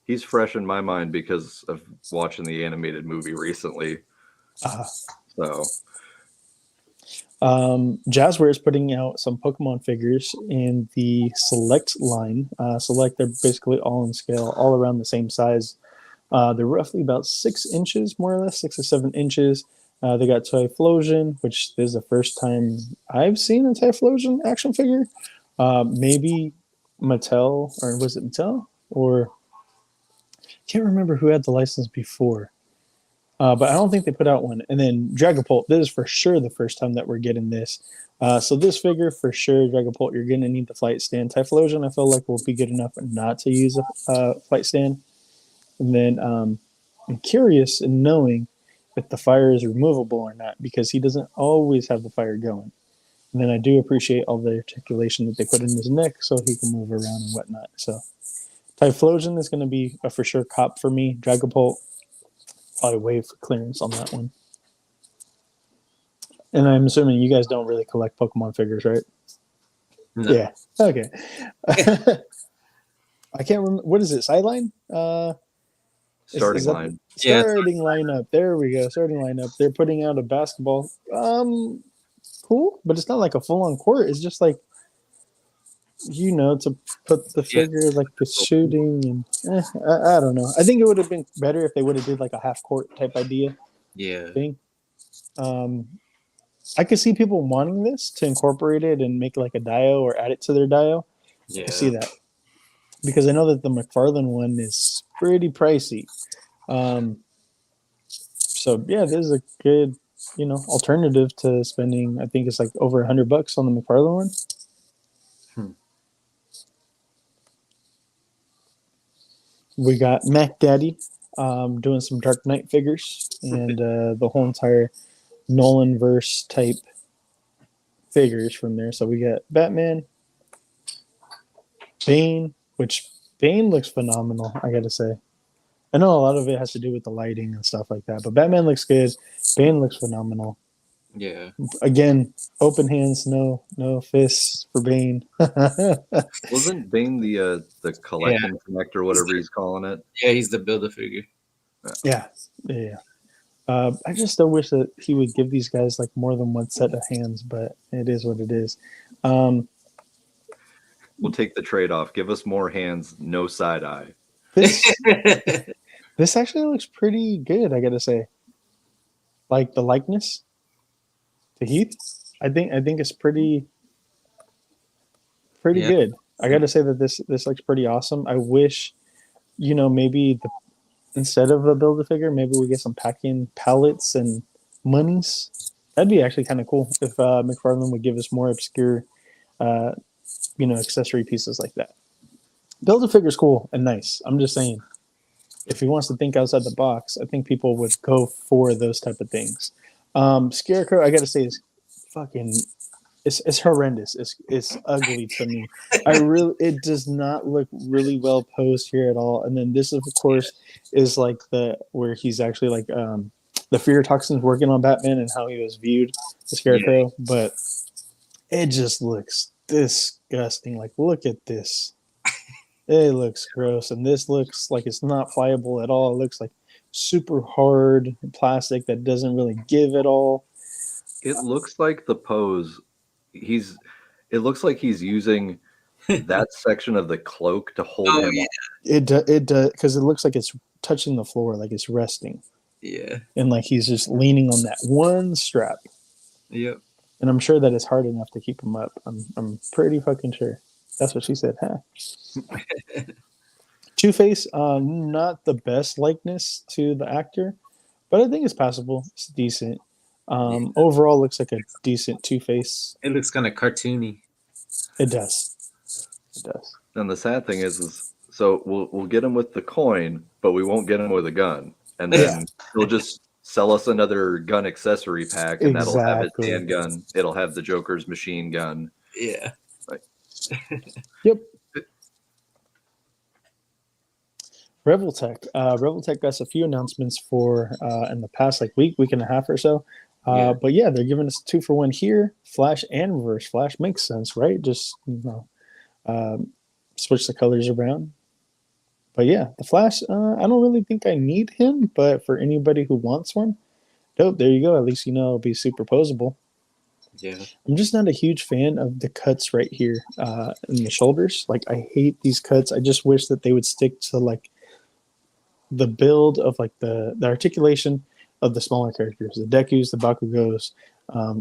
He's fresh in my mind because of watching the animated movie recently. So Jazzware is putting out some Pokemon figures in the Select line. Select, they're basically all in scale, all around the same size. They're roughly about 6 inches, more or less, 6 or 7 inches. They got Typhlosion, which is the first time I've seen a Typhlosion action figure. Maybe Mattel, or was it Mattel? Or can't remember who had the license before. But I don't think they put out one. And then Dragapult, this is for sure the first time that we're getting this. So this figure, for sure, Dragapult, you're going to need the flight stand. Typhlosion, I feel like will be good enough not to use a flight stand. And then I'm curious in knowing if the fire is removable or not, because he doesn't always have the fire going. And then I do appreciate all the articulation that they put in his neck so he can move around and whatnot. So Typhlosion is going to be a for sure cop for me. Dragapult, probably wait for clearance on that one. And I'm assuming you guys don't really collect Pokemon figures, right? No. Yeah. Okay. I can't remember. What is it? Sideline? Starting line. Starting lineup. There we go. Starting lineup. They're putting out a basketball. Cool, but it's not like a full-on court. It's just like, to put the figure like the shooting and I don't know. I think it would have been better if they would have did like a half court type idea. Yeah. Thing. I could see people wanting this to incorporate it and make like a dio or add it to their dio. Yeah. I see that because I know that the McFarlane one is pretty pricey. So yeah, this is a good alternative to spending. I think it's like over $100 on the McFarlane one. We got Mac Daddy doing some Dark Knight figures and the whole entire Nolanverse type figures from there. So we got Batman, Bane, which Bane looks phenomenal, I gotta say. I know a lot of it has to do with the lighting and stuff like that, but Batman looks good. Bane looks phenomenal. Yeah. Again, open hands, no fists for Bane. Wasn't Bane the collecting connect or whatever he's calling it? Yeah, he's the Build-A-Figure. Yeah. I just still wish that he would give these guys like more than one set of hands, but it is what it is. We'll take the trade-off. Give us more hands, no side eye. This actually looks pretty good, I gotta say. Like the likeness to Heath, I think it's pretty good. I gotta say that this looks pretty awesome. I wish, maybe instead of a Build-A-Figure, maybe we get some packing pallets and monies. That'd be actually kind of cool if McFarlane would give us more obscure, accessory pieces like that. Build-A-Figure's cool and nice. I'm just saying, if he wants to think outside the box, I think people would go for those type of things. Scarecrow, I gotta say, is fucking. It's horrendous. It's ugly to me. It does not look really well posed here at all. And then this, of course, is like where he's actually like the fear toxins working on Batman and how he was viewed, the Scarecrow. Yeah. But it just looks disgusting. Like, look at this. It looks gross, and this looks like it's not pliable at all. It looks like super hard plastic that doesn't really give at all. It looks like the pose. It looks like he's using that section of the cloak to hold him up. It does, because it looks like it's touching the floor, like it's resting. Yeah. And like he's just leaning on that one strap. Yep. And I'm sure that it's hard enough to keep him up. I'm pretty fucking sure. That's what she said, huh? Two-Face, not the best likeness to the actor, but I think it's passable. It's decent. Overall, looks like a decent Two-Face. It looks kind of cartoony. It does. And the sad thing is so we'll get him with the coin, but we won't get him with a gun. And then he'll just sell us another gun accessory pack, and that'll have his handgun. It'll have the Joker's machine gun. Yeah. Yep. Revoltech. Revoltech got a few announcements for in the past week and a half or so. But yeah, they're giving us 2-for-1 here. Flash and Reverse Flash makes sense, right? Just switch the colors around. But yeah, the Flash. I don't really think I need him, but for anybody who wants one, dope. There you go. At least it'll be superposable. Yeah. I'm just not a huge fan of the cuts right here in the shoulders. Like, I hate these cuts. I just wish that they would stick to like the build of like the articulation of the smaller characters, the Dekus, the Bakugos,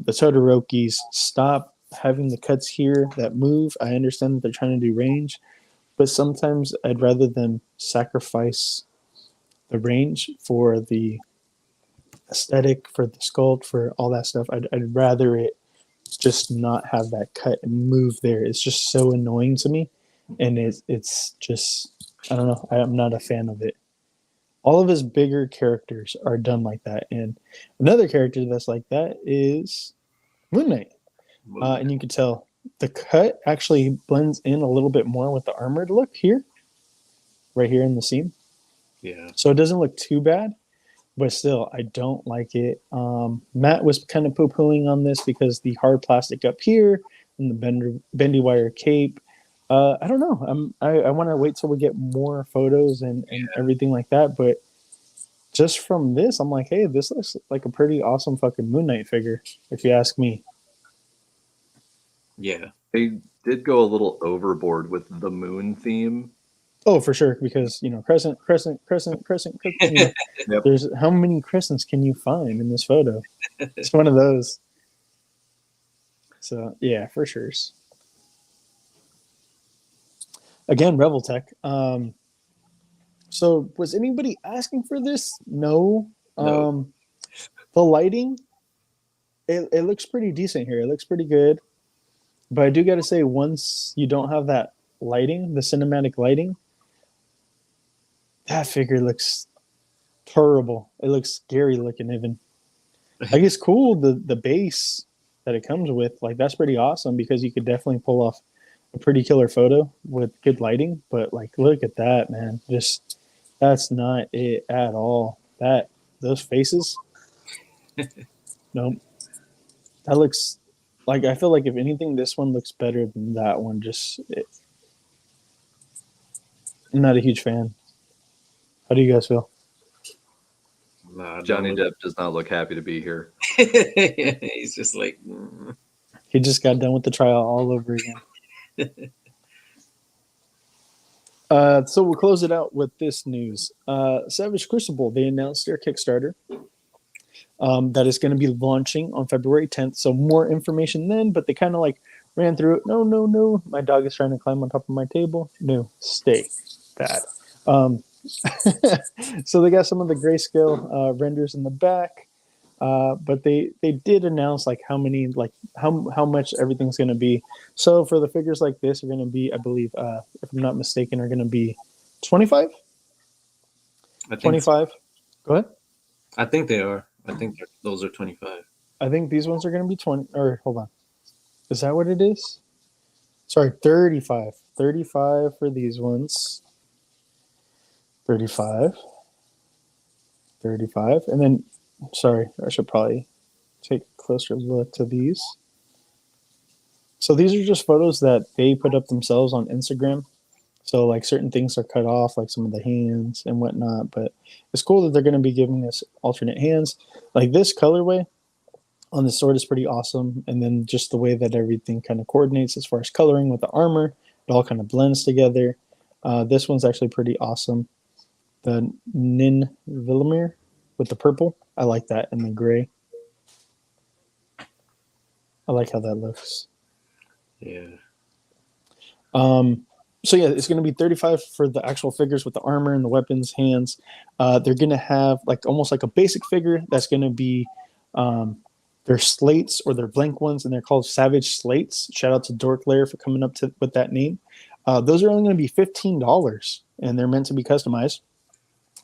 the Todorokis. Stop having the cuts here that move. I understand that they're trying to do range, but sometimes I'd rather them sacrifice the range for the aesthetic, for the sculpt, for all that stuff. I'd rather it just not have that cut and move there. It's just so annoying to me, and it's just, I don't know. I'm not a fan of it. All of his bigger characters are done like that, and another character that's like that is Moon Knight. And you can tell the cut actually blends in a little bit more with the armored look here, right here in the seam. Yeah. So it doesn't look too bad, but still, I don't like it. Matt was kind of poo-pooing on this because the hard plastic up here and the bendy wire cape. I don't know. I want to wait till we get more photos and everything like that. But just from this, I'm like, hey, this looks like a pretty awesome fucking Moon Knight figure, if you ask me. Yeah. They did go a little overboard with the moon theme. Oh, for sure, because crescent. Yep. There's how many crescents can you find in this photo? It's one of those. So yeah, for sure. Again, Revoltech. So was anybody asking for this? No. No. The lighting, it looks pretty decent here. It looks pretty good. But I do got to say, once you don't have that lighting, the cinematic lighting, that figure looks terrible. It looks scary looking even. Like, it's cool, the base that it comes with. Like, that's pretty awesome because you could definitely pull off a pretty killer photo with good lighting. But like, look at that, man. Just, that's not it at all. Those faces. Nope. That looks like, I feel like if anything, this one looks better than that one. I'm not a huge fan. How do you guys feel? Nah, Johnny Depp does not look happy to be here. He's just like, He just got done with the trial all over again. So we'll close it out with this news. Savage Crucible, they announced their Kickstarter that is going to be launching on February 10th. So more information then, but they kind of like ran through it. No. My dog is trying to climb on top of my table. No, stay. Bad. So they got some of the grayscale renders in the back. But they did announce like how many, like how much everything's going to be. So for the figures like this are going to be, I believe, if I'm not mistaken, are going to be 25. I think 25. So. Go ahead. I think they are. I think those are 25. I think these ones are going to be 20. Or hold on, is that what it is? Sorry, 35. 35 for these ones. 35. And then, sorry, I should probably take a closer look to these. So these are just photos that they put up themselves on Instagram. So like certain things are cut off, like some of the hands and whatnot. But it's cool that they're going to be giving us alternate hands. Like this colorway on the sword is pretty awesome. And then just the way that everything kind of coordinates as far as coloring with the armor, it all kind of blends together. This one's actually pretty awesome. The Nin Villamir with the purple. I like that, and the gray. I like how that looks. Yeah. So yeah, it's going to be 35 for the actual figures with the armor and the weapons, hands. They're going to have like almost like a basic figure that's going to be their slates or their blank ones, and they're called Savage Slates. Shout out to Dork Lair for coming up with that name. Those are only going to be $15, and they're meant to be customized.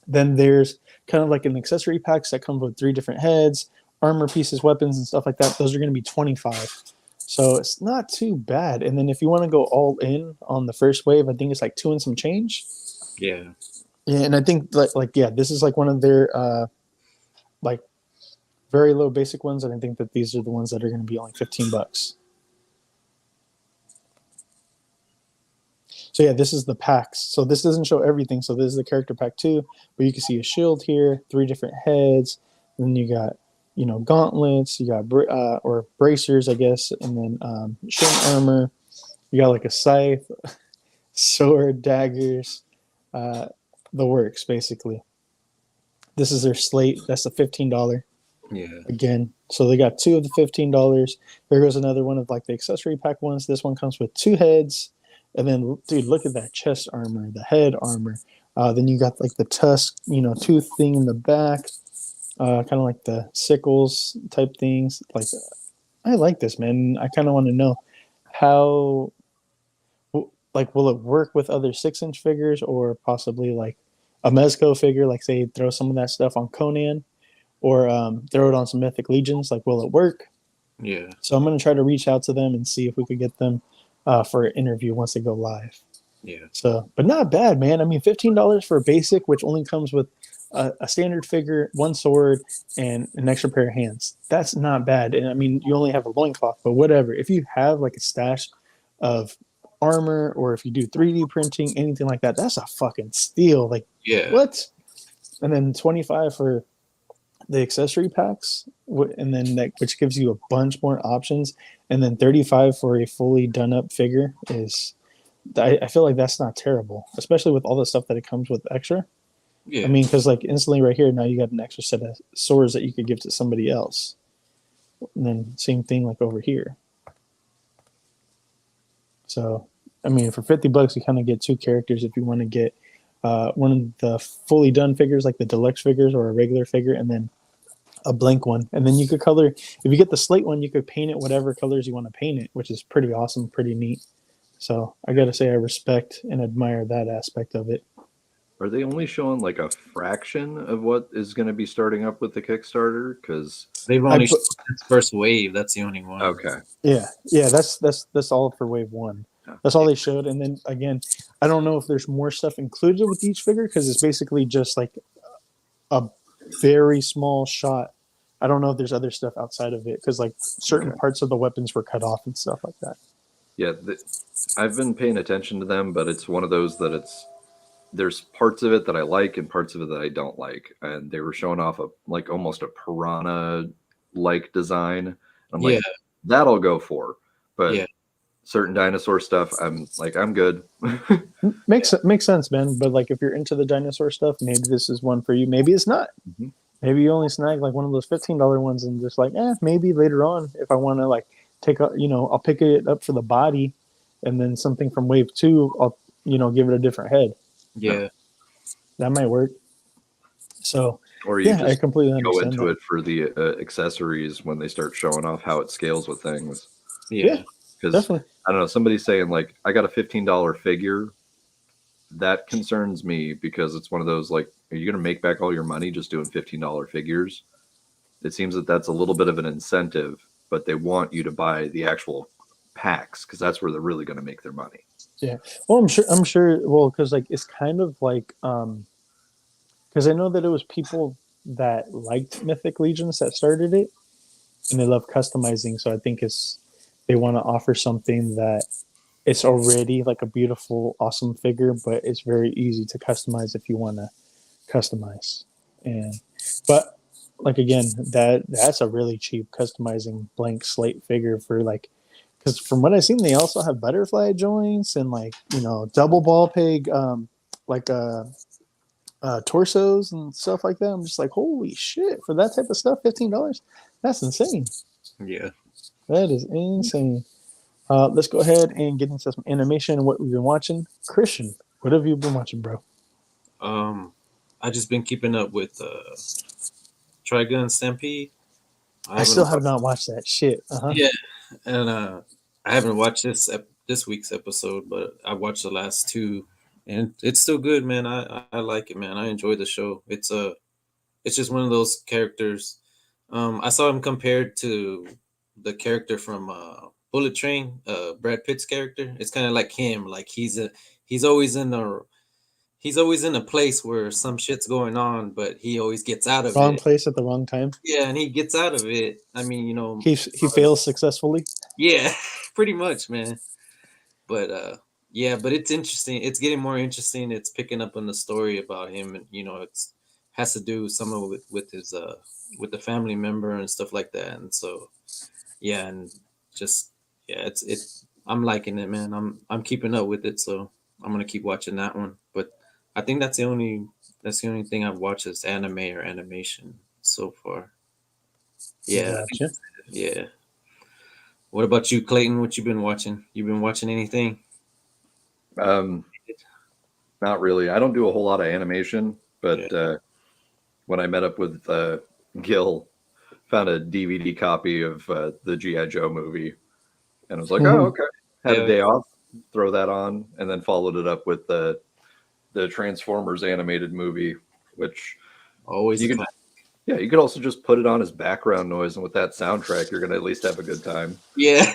Then there's kind of like an accessory packs that come with 3 different heads, armor pieces, weapons, and stuff like that. Those are going to be $25. So it's not too bad. And then if you want to go all in on the first wave, I think it's like 2 and some change. Yeah. Yeah, and I think this is like one of their like very low basic ones, and I think that these are the ones that are going to be only $15. So yeah, this is the packs. So this doesn't show everything. So this is the character pack 2, but you can see a shield here, 3 different heads. Then you got gauntlets. You got or bracers, I guess, and then shin armor. You got like a scythe, sword, daggers, the works basically. This is their slate. That's the $15 Yeah. again. So they got two of the $15. There goes another one of like the accessory pack ones. This one comes with two heads, and then dude, look at that chest armor, the head armor. Then you got like the tusk, tooth thing in the back, kind of like the sickles type things. Like, I like this, man. I kind of want to know how, like, will it work with other 6-inch figures or possibly like a Mezco figure? Like, say, throw some of that stuff on Conan or throw it on some Mythic Legions. Like, will it work? Yeah. So I'm going to try to reach out to them and see if we could get them for an interview once they go live. Yeah. So, but not bad, man. I mean, $15 for a basic, which only comes with a standard figure, one sword, and an extra pair of hands. That's not bad. And I mean, you only have a loincloth, but whatever. If you have like a stash of armor, or if you do 3D printing, anything like that, that's a fucking steal. Like, Yeah. what? And then 25 for the accessory packs, and then which gives you a bunch more options, and then 35 for a fully done up figure is. I feel like that's not terrible, especially with all the stuff that it comes with extra. Yeah. I mean, because like instantly right here, now you got an extra set of swords that you could give to somebody else. And then same thing like over here. So, I mean, for $50, you kind of get two characters if you want to get one of the fully done figures, like the deluxe figures or a regular figure, and then a blank one. And then you could color, if you get the slate one, you could paint it whatever colors you want to paint it, which is pretty awesome, pretty neat. So I got to say I respect and admire that aspect of it. Are they only showing like a fraction of what is going to be starting up with the Kickstarter? Because they've only shown this first wave. That's the only one. Okay. Yeah, that's all for wave one. That's all they showed. And then again, I don't know if there's more stuff included with each figure because it's basically just like a very small shot. I don't know if there's other stuff outside of it because like certain parts of the weapons were cut off and stuff like that. Yeah, I've been paying attention to them, but it's one of those that there's parts of it that I like and parts of it that I don't like. And they were showing off like almost a piranha-like design. I'm like, that I'll go for. But certain dinosaur stuff, I'm good. Makes sense, man. But like if you're into the dinosaur stuff, maybe this is one for you. Maybe it's not. Mm-hmm. Maybe you only snag like one of those $15 ones and just like, maybe later on if I want to like I'll pick it up for the body, and then something from wave 2, I'll give it a different head. Yeah, that might work. So, or you just I completely go understand into that. it for the accessories when they start showing off how it scales with things. Yeah, because definitely. I don't know. Somebody's saying like, I got a $15 figure. That concerns me because it's one of those like, are you going to make back all your money just doing $15 figures? It seems that that's a little bit of an incentive. But they want you to buy the actual packs because that's where they're really going to make their money. Yeah. Well, I'm sure. Well, because like it's kind of like because I know that it was people that liked Mythic Legions that started it, and they love customizing. So I think they want to offer something that it's already like a beautiful, awesome figure, but it's very easy to customize if you want to customize. But like again, that's a really cheap customizing blank slate figure for like, because from what I've seen, they also have butterfly joints and like double ball peg torsos and stuff like that. I'm just like, holy shit, for that type of stuff, $15, that's insane. Yeah, that is insane. Let's go ahead and get into some animation and what we've been watching. Christian, what have you been watching, bro? I just been keeping up with Trigun Stampede. I still have not watched that shit. Yeah, and I haven't watched this week's episode, but I watched the last two, and it's still good, man. I like it, man. I enjoy the show. It's just one of those characters. I saw him compared to the character from Bullet Train, Brad Pitt's character. It's kind of like him. Like he's always in a place where some shit's going on, but he always gets out of it. Wrong place at the wrong time. Yeah, and he gets out of it. I mean, he fails successfully. Yeah, pretty much, man. But but it's interesting. It's getting more interesting. It's picking up on the story about him, and it's has to do some of it with his with the family member and stuff like that. And so yeah, and just yeah, I'm liking it, man. I'm keeping up with it, so I'm gonna keep watching that one. But I think that's the only thing I've watched is anime or animation so far. Yeah, Gotcha. yeah. What about you, Clayton? What you been watching? You been watching anything? Not really. I don't do a whole lot of animation, but when I met up with Gil, found a DVD copy of the G.I. Joe movie, and I was like, oh, okay. Had a day off, throw that on, and then followed it up with the Transformers animated movie, which Always you could, yeah, you could also just put it on as background noise, and with that soundtrack, you're gonna at least have a good time. Yeah.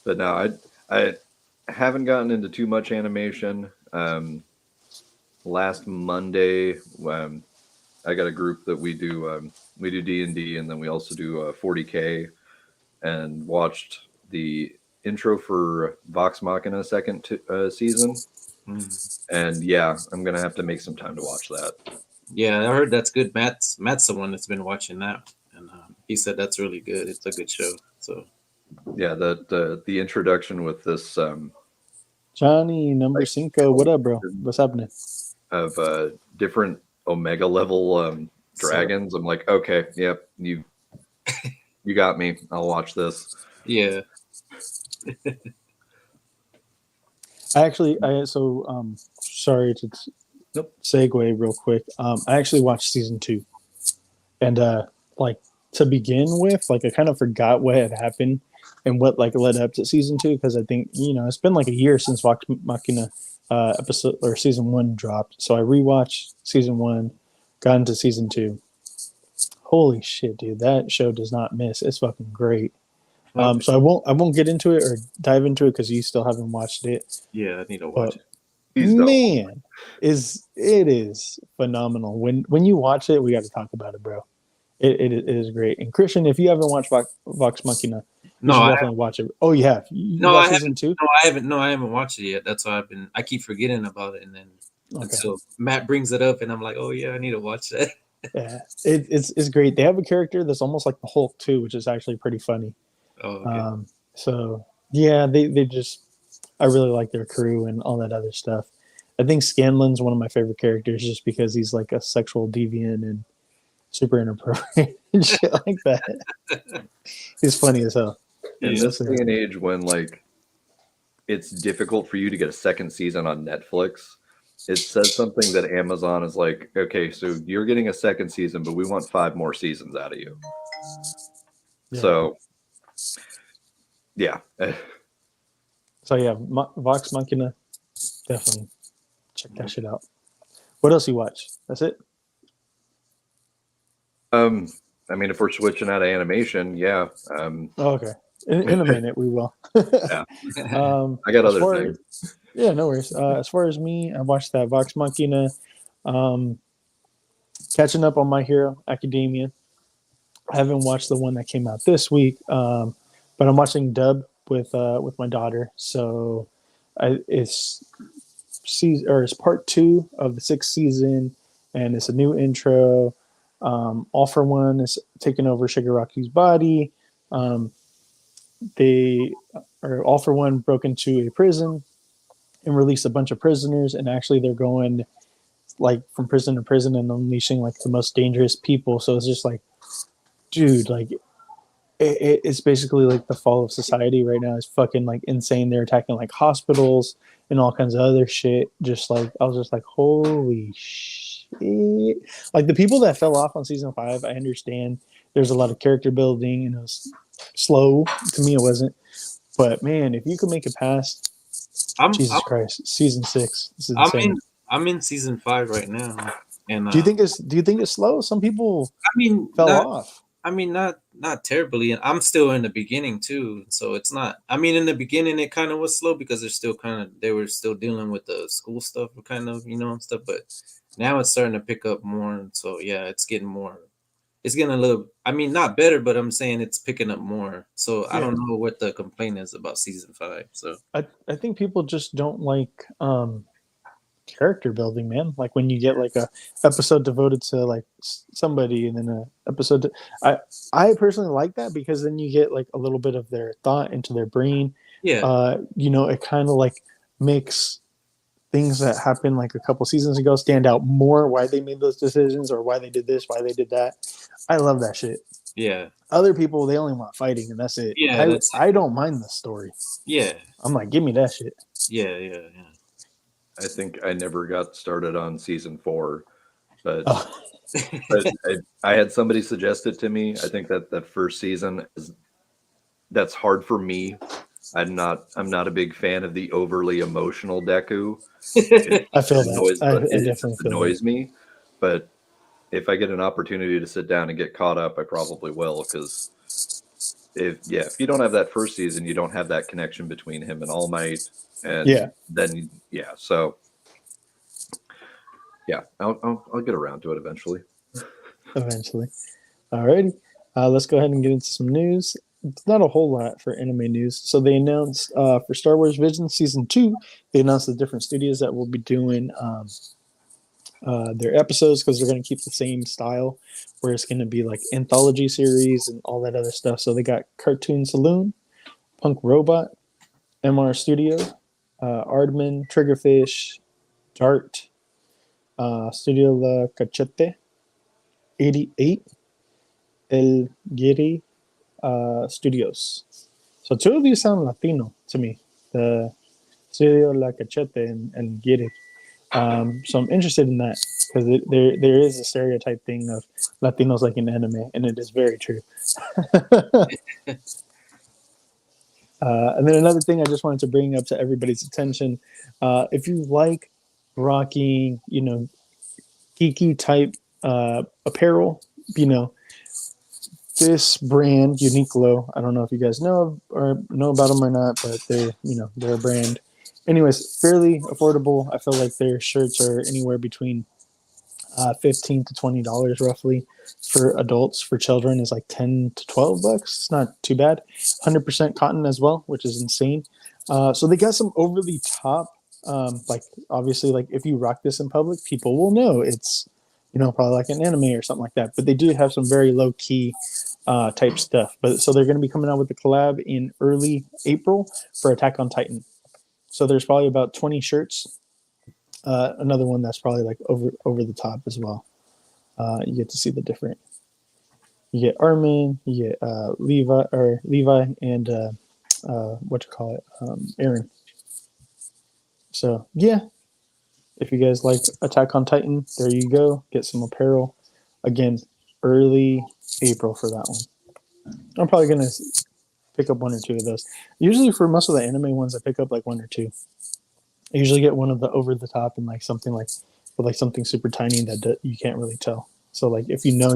But no, I haven't gotten into too much animation. Last Monday, I got a group that we do D&D, and then we also do 40K, and watched the intro for Vox Machina second season. And yeah, I'm gonna have to make some time to watch that. Yeah, I heard that's good. Matt's the one that's been watching that, and he said that's really good. It's a good show. So yeah, the introduction with this Johnny number cinco, what up, bro? What's happening? Of different Omega level dragons. I'm like, okay, yep, you got me. I'll watch this. Yeah. Sorry to segue real quick. I actually watched season 2, and like to begin with, like I kind of forgot what had happened and what like led up to season 2, because I think it's been like a year since Vox Machina episode or season 1 dropped. So I rewatched season 1, got into season 2. Holy shit, dude! That show does not miss. It's fucking great. So I won't get into it or dive into it because you still haven't watched it. Yeah, I need to watch it. Man, it is phenomenal. When you watch it, we got to talk about it, bro. It is great. And Christian, if you haven't watched Vox Machina, you should definitely watch it. Oh, you have? No, I haven't. Season 2? No, I haven't. No, I haven't watched it yet. That's why I keep forgetting about it, and then until Matt brings it up, and I'm like, oh yeah, I need to watch that. Yeah, it's great. They have a character that's almost like the Hulk too, which is actually pretty funny. Oh, okay. So yeah, they just, I really like their crew and all that other stuff. I think Scanlan's one of my favorite characters just because he's like a sexual deviant and super inappropriate and shit like that. He's funny as hell. In this day and age when like it's difficult for you to get a second season on Netflix, it says something that Amazon is like, okay, so you're getting a second season, but we want 5 more seasons out of you. Yeah. So yeah. So yeah, Vox Machina, definitely check that shit out. What else you watch? That's it? I mean, if we're switching out of animation, yeah. Okay. In a minute, we will. Yeah. I got other things. Yeah, no worries. As far as me, I watched that Vox Machina. Catching up on My Hero Academia. I haven't watched the one that came out this week, but I'm watching dub with my daughter. So it's part 2 of the 6th season, and it's a new intro. All for One is taking over Shigaraki's body. All for One broke into a prison and released a bunch of prisoners, and actually they're going like from prison to prison and unleashing like the most dangerous people. So it's just like, dude, like it's basically like the fall of society right now is fucking like insane. They're attacking like hospitals and all kinds of other shit. Just like, I was just like, holy shit. Like the people that fell off on season 5, I understand there's a lot of character building and it was slow. To me, it wasn't. But man, if you could make it past Jesus Christ, season 6, this is insane. I'm in season 5 right now. And do you think it's slow? Some people fell off. I mean, not terribly, and I'm still in the beginning too. So it's not. I mean, in the beginning it kind of was slow because they were still dealing with the school stuff, kind of, and stuff. But now it's starting to pick up more, and so yeah, it's getting a little. I mean, not better, but I'm saying it's picking up more. So yeah. I don't know what the complaint is about season 5. So I think people just don't like character building, man. Like when you get like a episode devoted to like somebody, and then a episode. I personally like that because then you get like a little bit of their thought into their brain. Yeah. You know, it kind of like makes things that happened like a couple seasons ago stand out more. Why they made those decisions, or why they did this, why they did that. I love that shit. Yeah. Other people, they only want fighting, and that's it. Yeah. That's I don't mind the story. yeah. I'm like, give me that shit. Yeah. I think I never got started on season 4, but Oh. but I had somebody suggest it to me. I think that first season that's hard for me. I'm not a big fan of the overly emotional Deku. I feel that. I It definitely feel annoys me. But if I get an opportunity to sit down and get caught up, I probably will. Because if you don't have that first season, you don't have that connection between him and All Might, and then so I'll get around to it eventually. Eventually. Alrighty. Let's go ahead and get into some news. It's not a whole lot for anime news. So they announced for Star Wars Vision Season 2, they announced the different studios that will be doing their episodes, because they're going to keep the same style, where it's going to be like anthology series and all that other stuff. So they got Cartoon Saloon, Punk Robot, MR Studio, Aardman, Triggerfish, Dart, Studio La Cachete, 88, El Giri Studios. So 2 of these sound Latino to me. The Studio La Cachete and El Giri. So I'm interested in that, because there is a stereotype thing of Latinos like in anime, and it is very true. And then another thing I just wanted to bring up to everybody's attention, if you like rocking, geeky type apparel, this brand, Uniqlo, I don't know if you guys know about them or not, but they're a brand. Anyways, fairly affordable. I feel like their shirts are anywhere between $15 to $20 roughly. For adults, for children is like $10 to $12. It's not too bad. 100% cotton as well, which is insane. So they got some over the top, like obviously, like if you rock this in public, people will know it's probably like an anime or something like that. But they do have some very low key type stuff. But so they're going to be coming out with the collab in early April for Attack on Titan. So there's probably about 20 shirts. Another one that's probably like over the top as well. You get to see the different. You get Armin, you get Levi, and Aaron. So yeah, if you guys like Attack on Titan, there you go. Get some apparel. Again, early April for that one. I'm probably gonna pick up 1 or 2 of those. Usually for most of the anime ones, I pick up like 1 or 2. I usually get one of the over the top and like something like with like something super tiny that you can't really tell. So like if you know,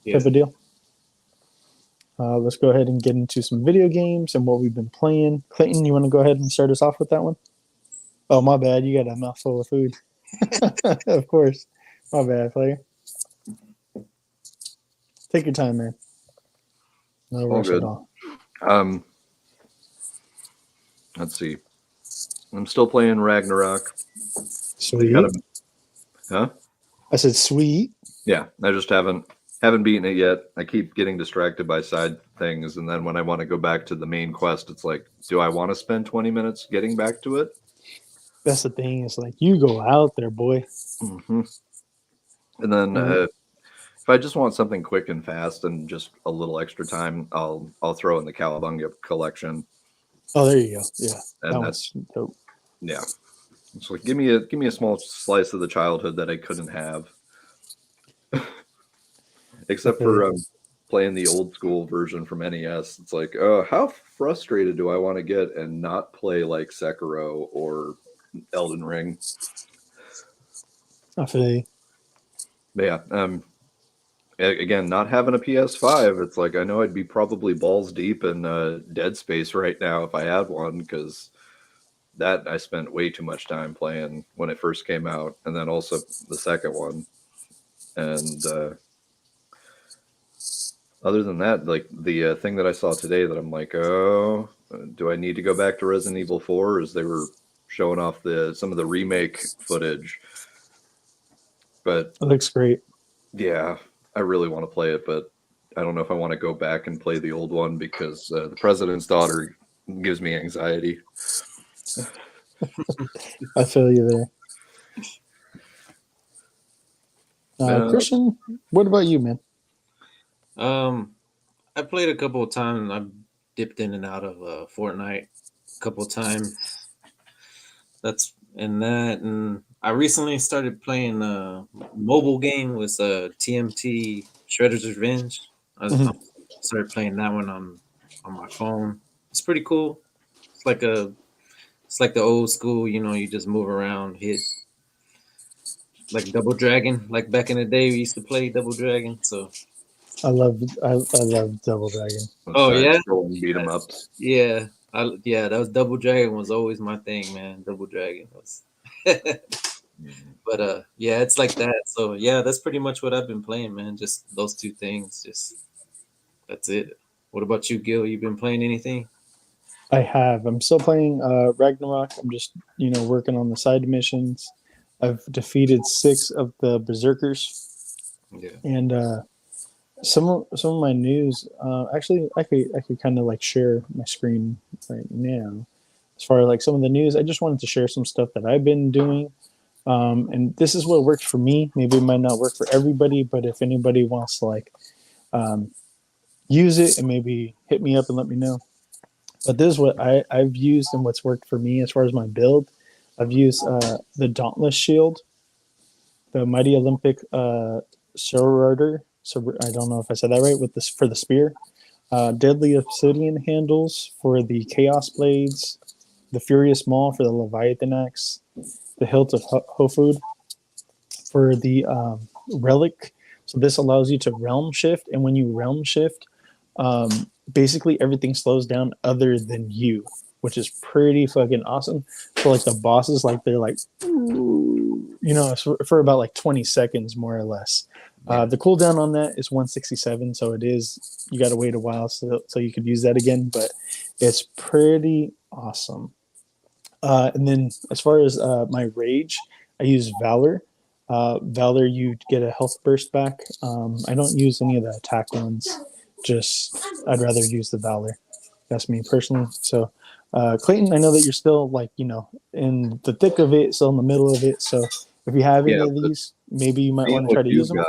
type of deal. Let's go ahead and get into some video games and what we've been playing. Clayton, you want to go ahead and start us off with that one? Oh, my bad. You got a mouthful of food. Of course. My bad, player. Take your time, man. No rush at all. Let's see. I'm still playing Ragnarok. Sweet. Huh? I said sweet. Yeah, I just haven't beaten it yet. I keep getting distracted by side things, and then when I want to go back to the main quest, it's like, do I want to spend 20 minutes getting back to it? That's the thing. It's like, you go out there, boy. Mm-hmm. And then if I just want something quick and fast and just a little extra time, I'll throw in the Cowabunga collection. Oh, there you go. Yeah, and that's dope. Yeah, it's like give me a small slice of the childhood that I couldn't have, except for playing the old school version from NES. It's like, how frustrated do I want to get and not play like Sekiro or Elden Ring? I feel you. Yeah. Again, not having a PS5, it's like I know I'd be probably balls deep in Dead Space right now if I had one, because that I spent way too much time playing when it first came out, and then also the second one. And other than that, like the thing that I saw today that I'm like, oh, do I need to go back to Resident Evil 4? As they were showing off some of the remake footage. But It looks great. yeah, I really want to play it, but I don't know if I want to go back and play the old one because the president's daughter gives me anxiety. I feel you there. Christian, what about you, man? I played a couple of times. I dipped in and out of Fortnite a couple of times. And I recently started playing a mobile game with TMT Shredder's Revenge. I started playing that one on my phone. It's pretty cool. It's like the old school, you just move around, hit like Double Dragon. Like back in the day, we used to play Double Dragon. So I love Double Dragon. Oh yeah, beat 'em ups. Yeah, that was Double Dragon was always my thing, man. Double Dragon was. But yeah, it's like that. So yeah, that's pretty much what I've been playing, man. Just those two things. That's it. What about you, Gil? You been playing anything? I have. I'm still playing Ragnarok. I'm just working on the side missions. I've defeated 6 of the berserkers. Yeah. And some of my news. Actually, I could kind of like share my screen right now. As far as like some of the news, I just wanted to share some stuff that I've been doing. And this is what worked for me. Maybe it might not work for everybody, but if anybody wants to like use it and maybe hit me up and let me know. But this is what I've used and what's worked for me as far as my build. I've used the Dauntless Shield, the Mighty Olympic Sororiter. So I don't know if I said that right. For the spear, Deadly Obsidian handles for the Chaos Blades, the Furious Maul for the Leviathan Axe, the Hilt of Hofud for the Relic. So this allows you to realm shift, and when you realm shift, basically everything slows down other than you, which is pretty fucking awesome. So like the bosses, like they're like, for about like 20 seconds more or less. The cooldown on that is 167, so you got to wait a while so you could use that again, but it's pretty awesome. And then as far as my rage, I use Valor. Valor, you get a health burst back. I don't use any of the attack ones. I'd rather use the Valor. That's me personally. So, Clayton, I know that you're still like, in the thick of it, still in the middle of it. So if you have any of these, maybe you might want to try to use them.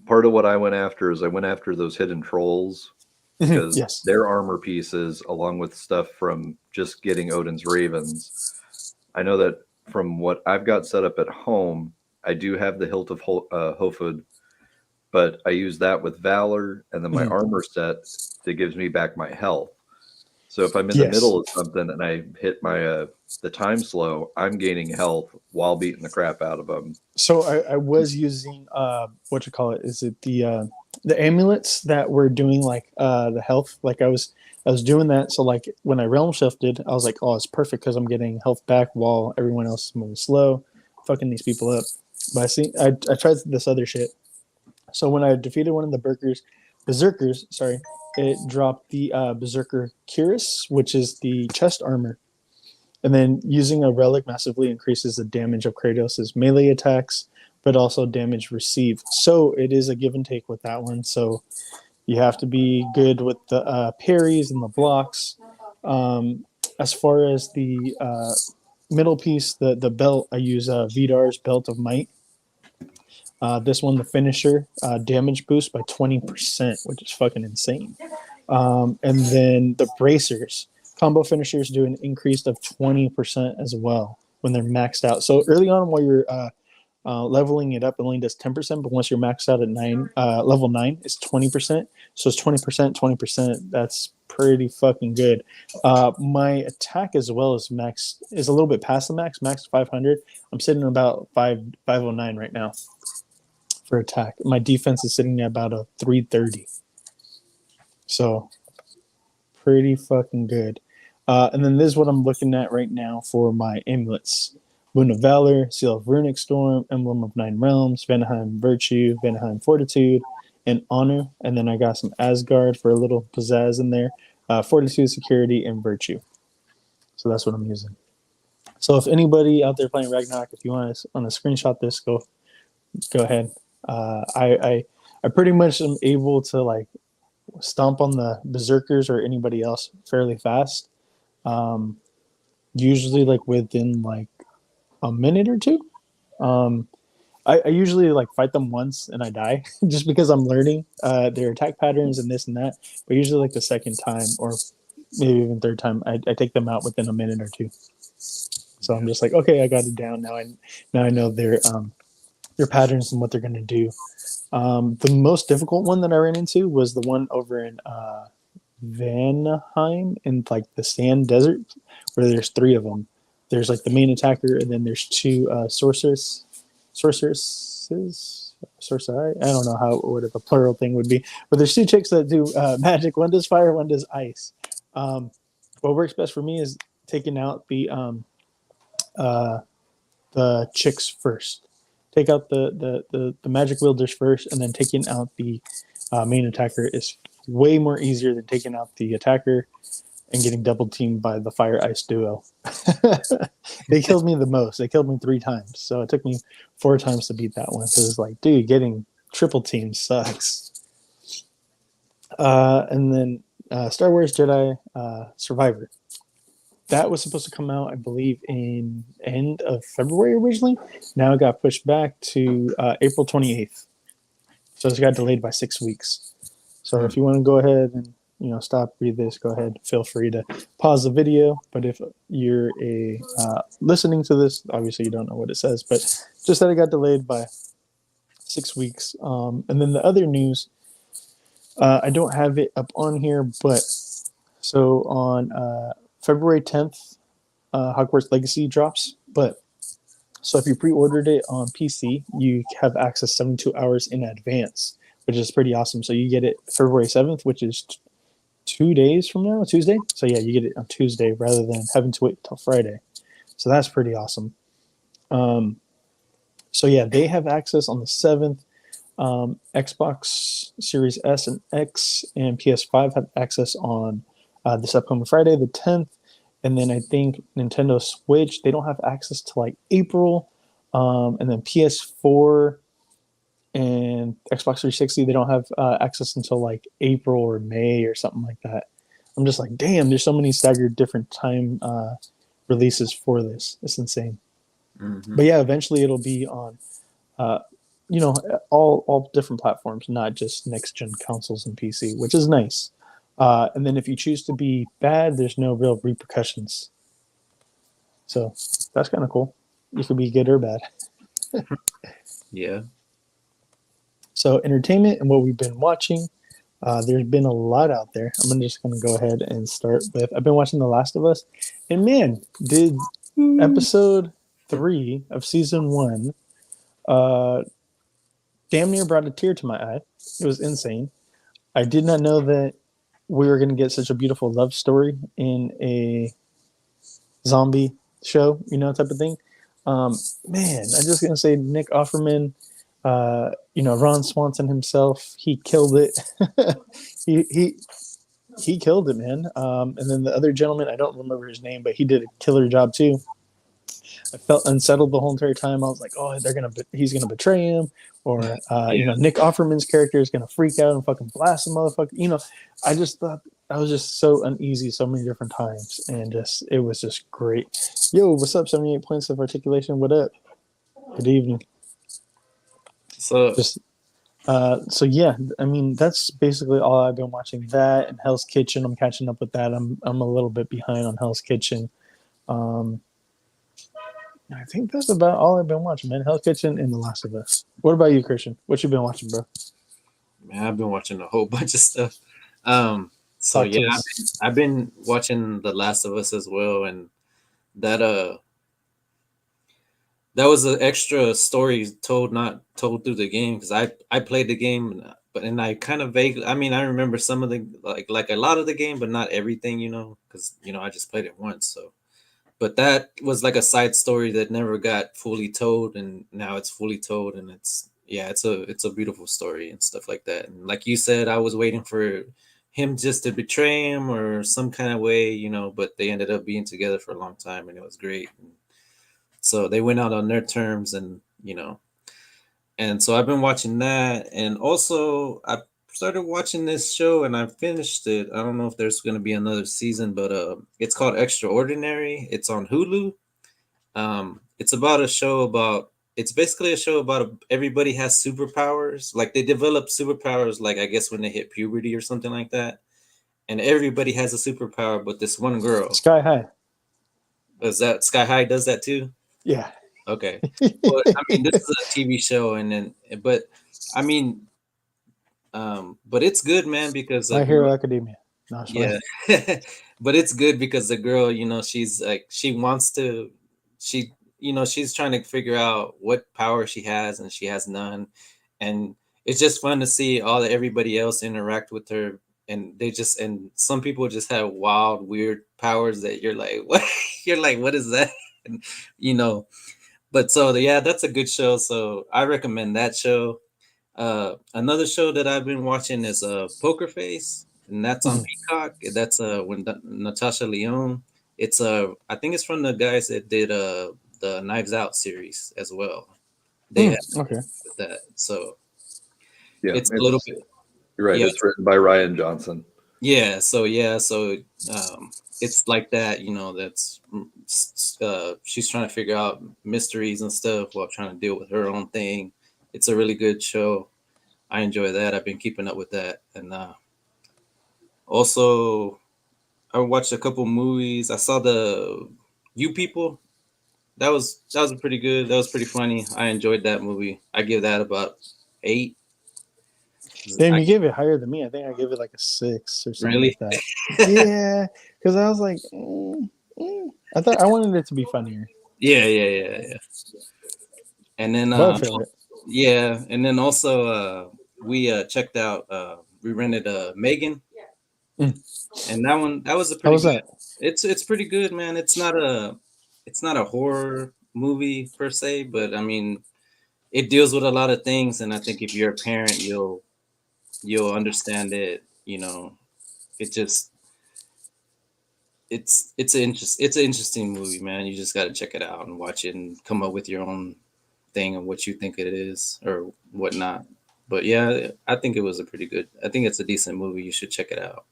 Part of what I went after is I went after those hidden trolls because their armor pieces, along with stuff from just getting Odin's Ravens. I know that from what I've got set up at home, I do have the Hilt of Hofud, but I use that with Valor and then my armor set that gives me back my health. So if I'm in the middle of something and I hit my the time slow, I'm gaining health while beating the crap out of them. So I was using is it the amulets that were doing like the health? Like I was doing that. So like when I realm shifted, I was like, oh, it's perfect because I'm getting health back while everyone else is moving slow, fucking these people up. But I tried this other shit. So when I defeated one of the berserkers, it dropped the Berserker Cuirass, which is the chest armor. And then using a relic massively increases the damage of Kratos' melee attacks, but also damage received. So it is a give and take with that one. So you have to be good with the parries and the blocks. As far as the middle piece, the belt, I use Vidar's Belt of Might. This one, the finisher, damage boost by 20%, which is fucking insane. And then the bracers, combo finishers do an increase of 20% as well when they're maxed out. So early on while you're leveling it up, it only does 10%, but once you're maxed out at level 9, it's 20%. So it's 20%, 20%. That's pretty fucking good. My attack as well is a little bit past the max 500. I'm sitting at about 509 right now for attack. My defense is sitting at about a 330. So pretty fucking good. And then this is what I'm looking at right now for my amulets. Boon of Valor, Seal of Runic Storm, Emblem of Nine Realms, Vanaheim Virtue, Vanaheim Fortitude, and Honor. And then I got some Asgard for a little pizzazz in there. Fortitude, Security, and Virtue. So that's what I'm using. So if anybody out there playing Ragnarok, if you want to screenshot this, go ahead. I pretty much am able to like stomp on the berserkers or anybody else fairly fast. Usually like within like a minute or two. I usually like fight them once and I die just because I'm learning their attack patterns and this and that. But usually like the second time or maybe even third time, I take them out within a minute or two. So I'm just like, okay, I got it down now. I know their patterns and what they're gonna do. The most difficult one that I ran into was the one over in Vanheim in like the sand desert, where there's 3 of them. There's like the main attacker, and then there's 2 sorceresses. Sorcerer. I don't know what the plural thing would be, but there's 2 chicks that do magic. One does fire, one does ice. What works best for me is taking out the chicks first. Take out the magic wielders first, and then taking out the main attacker is way more easier than taking out the attacker and getting double teamed by the fire ice duo. They killed me the most. They killed me 3 times, so it took me 4 times to beat that one because it's like, dude, getting triple team sucks. And then Star Wars Jedi Survivor. That was supposed to come out, I believe, in end of February originally. Now it got pushed back to April 28th. So it's got delayed by 6 weeks. So if you want to go ahead and stop, read this, go ahead. Feel free to pause the video. But if you're listening to this, obviously you don't know what it says, but just that it got delayed by 6 weeks. And then the other news, I don't have it up on here, but so on February 10th, Hogwarts Legacy drops. But so if you pre-ordered it on PC, you have access 72 hours in advance, which is pretty awesome. So you get it February 7th, which is 2 days from now, Tuesday. So yeah, you get it on Tuesday rather than having to wait till Friday. So that's pretty awesome. So yeah, they have access on the 7th. Xbox Series S and X and PS5 have access on this upcoming Friday, the 10th. And then I think Nintendo Switch, they don't have access to like April. And then PS4 and Xbox 360, they don't have access until like April or May or something like that. I'm just like, damn, there's so many staggered different time releases for this. It's insane. Mm-hmm. But yeah, eventually it'll be on, all different platforms, not just next gen consoles and PC, which is nice. And then if you choose to be bad, there's no real repercussions. So that's kind of cool. You could be good or bad. Yeah. So entertainment and what we've been watching, there's been a lot out there. I'm just going to go ahead and start with, I've been watching The Last of Us. And man, did episode 3 of season 1 damn near brought a tear to my eye. It was insane. I did not know that we were going to get such a beautiful love story in a zombie show, type of thing. Man, I'm just going to say Nick Offerman, Ron Swanson himself, he killed it. he killed it, man. And then the other gentleman, I don't remember his name, but he did a killer job too. I felt unsettled the whole entire time. I was like, oh, he's gonna betray him, or Nick Offerman's character is gonna freak out and fucking blast the motherfucker. I just thought I was just so uneasy so many different times, and it was just great. Yo, what's up? 78 points of articulation. What up? Good evening. So yeah, I mean that's basically all I've been watching. That and Hell's Kitchen. I'm catching up with that. I'm a little bit behind on Hell's Kitchen. I think that's about all I've been watching, man. Hell's Kitchen and The Last of Us. What about you, Christian? What you been watching, bro? Man, I've been watching a whole bunch of stuff. I've been watching The Last of Us as well, and that was an extra story not told through the game, because I played the game, and I kind of vaguely, I mean, I remember some of the like a lot of the game, but not everything, because I just played it once, so. But that was like a side story that never got fully told, and now it's fully told, and it's a beautiful story and stuff like that. And like you said, I was waiting for him just to betray him or some kind of way, you know, but they ended up being together for a long time and it was great. And so they went out on their terms and, you know, and so I've been watching that. And also I started watching this show and I finished it. I don't know if there's going to be another season, but it's called Extraordinary. It's on Hulu. It's about a show about, it's basically a show about everybody has superpowers. Like they develop superpowers, like I guess when they hit puberty or something like that. And everybody has a superpower, but this one girl. Sky High. Is that Sky High does that too? Yeah. Okay. Well, I mean, this is a TV show, and then, but I mean, but it's good, man, because My Hero Academia. No, yeah, but it's good because the girl, you know, she's like, she wants to, she, you know, she's trying to figure out what power she has, and she has none, and it's just fun to see everybody else interact with her, and they just, and some people just have wild, weird powers that you're like, what? You're like, what is that? And, you know. But so yeah, that's a good show. So I recommend that show. Another show that I've been watching is Poker Face, and that's on Peacock. That's when Natasha Lyonne. It's I think it's from the guys that did the Knives Out series as well. They have okay with that. So Yeah, it's a little bit. You're right. Yeah. It's written by Ryan Johnson. Yeah. So it's like that. You know, that's she's trying to figure out mysteries and stuff while trying to deal with her own thing. It's a really good show. I enjoy that. I've been keeping up with that, and also I watched a couple movies. I saw the You People. That was pretty good. That was pretty funny. I enjoyed that movie. I give that about 8. Damn, you gave it higher than me. I think I gave it like a 6 or something Really? like that. Yeah, because I was like, I thought I wanted it to be funnier. Yeah. And then But I feel it. yeah, and then also we checked out. We rented Megan, and that was a pretty. How was good. that? It's pretty good, man. It's not a horror movie per se, but I mean, it deals with a lot of things, and I think if you're a parent, you'll understand it. You know, it just it's an interesting movie, man. You just got to check it out and watch it and come up with your own thing of what you think it is or whatnot. But yeah, I think it was a pretty good. I think it's a decent movie. You should check it out.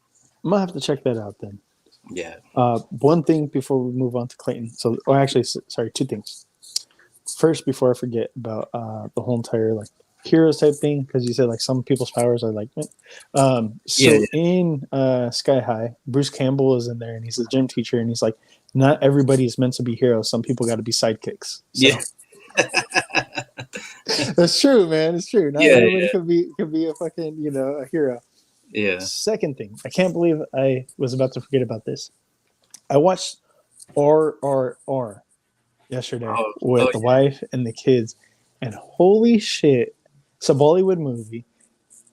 I'm gonna have to check that out then. Yeah. One thing before we move on to Clayton. So, actually, sorry, 2 things. First, before I forget about the whole entire like heroes type thing, because you said like some people's powers are like. In Sky High, Bruce Campbell is in there, and he's a gym teacher, and he's like, not everybody is meant to be heroes. Some people got to be sidekicks. So. Yeah. That's true, man. It's true. Not everybody could be a fucking a hero. Yeah. Second thing, I can't believe I was about to forget about this. I watched RRR yesterday with the wife and the kids, and holy shit, it's a Bollywood movie.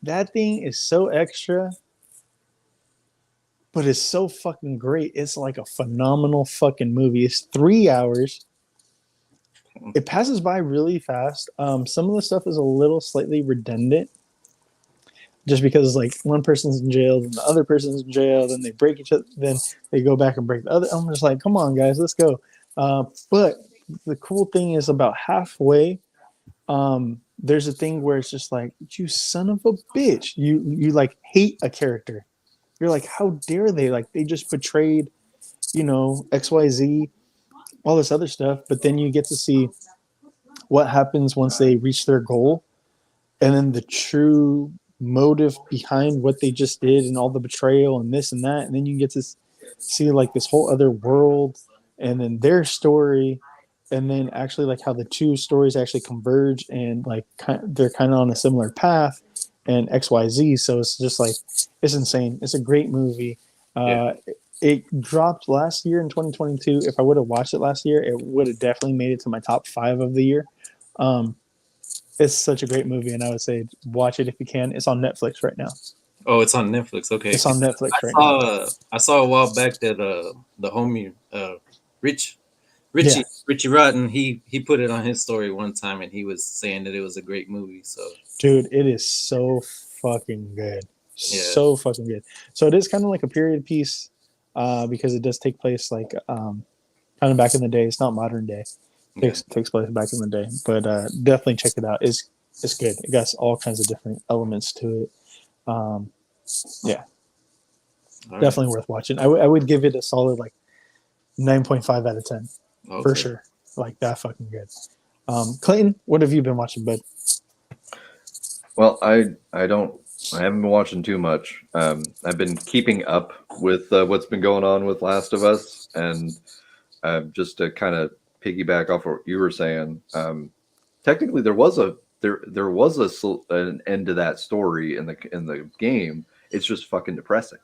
That thing is so extra, but it's so fucking great. It's like a phenomenal fucking movie. It's 3 hours. It passes by really fast. Some of the stuff is a little slightly redundant, just because like one person's in jail, then the other person's in jail, then they break each other, then they go back and break the other. I'm just like, come on, guys, let's go. But the cool thing is about halfway, there's a thing where it's just like, you son of a bitch. You like hate a character. You're like, how dare they? Like they just betrayed, XYZ, all this other stuff. But then you get to see what happens once they reach their goal, and then the true motive behind what they just did and all the betrayal and this and that. And then you get to see like this whole other world and then their story. And then actually like how the two stories actually converge and like they're kind of on a similar path and XYZ. So it's just like, it's insane. It's a great movie. It dropped last year in 2022. If I would have watched it last year, it would have definitely made it to my top 5 of the year. It's such a great movie, and I would say watch it if you can. It's on Netflix right now. Oh, it's on Netflix. Okay. It's on Netflix now. I saw a while back that the homie Richie Rotten, he put it on his story one time, and he was saying that it was a great movie. So, dude, it is so fucking good. So fucking good. So it is kind of like a period piece, because it does take place like kind of back in the day. It's not modern day. Takes place back in the day, but definitely check it out. It's good. It got all kinds of different elements to it. Yeah, All definitely worth watching. I would give it a solid like 9.5 out of 10 for sure. Like that fucking good. Clayton, what have you been watching, bud? Well, I haven't been watching too much. I've been keeping up with what's been going on with Last of Us, and just to kind of piggyback off what you were saying, technically there was an end to that story in the game. It's just fucking depressing.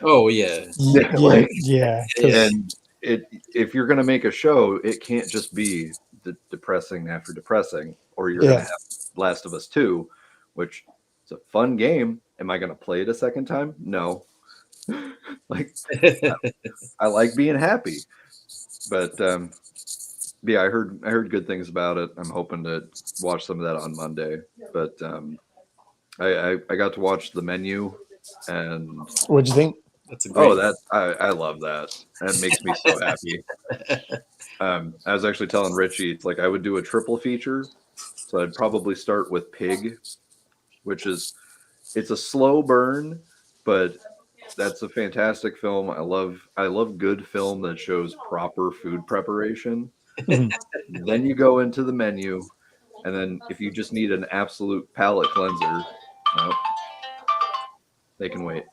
Oh yeah. Yeah. And if you're gonna make a show, it can't just be depressing after depressing, or you're gonna have Last of Us 2, which is a fun game. Am I gonna play it a second time? No. Like I like being happy, but yeah, I heard good things about it. I'm hoping to watch some of that on Monday. But I got to watch The Menu, and what'd you think? That's a great. I love that. That makes me so happy. I was actually telling Richie, it's like I would do a triple feature, so I'd probably start with Pig, which is it's a slow burn, but that's a fantastic film. I love good film that shows proper food preparation. Then you go into The Menu, and then if you just need an absolute palate cleanser, they can wait.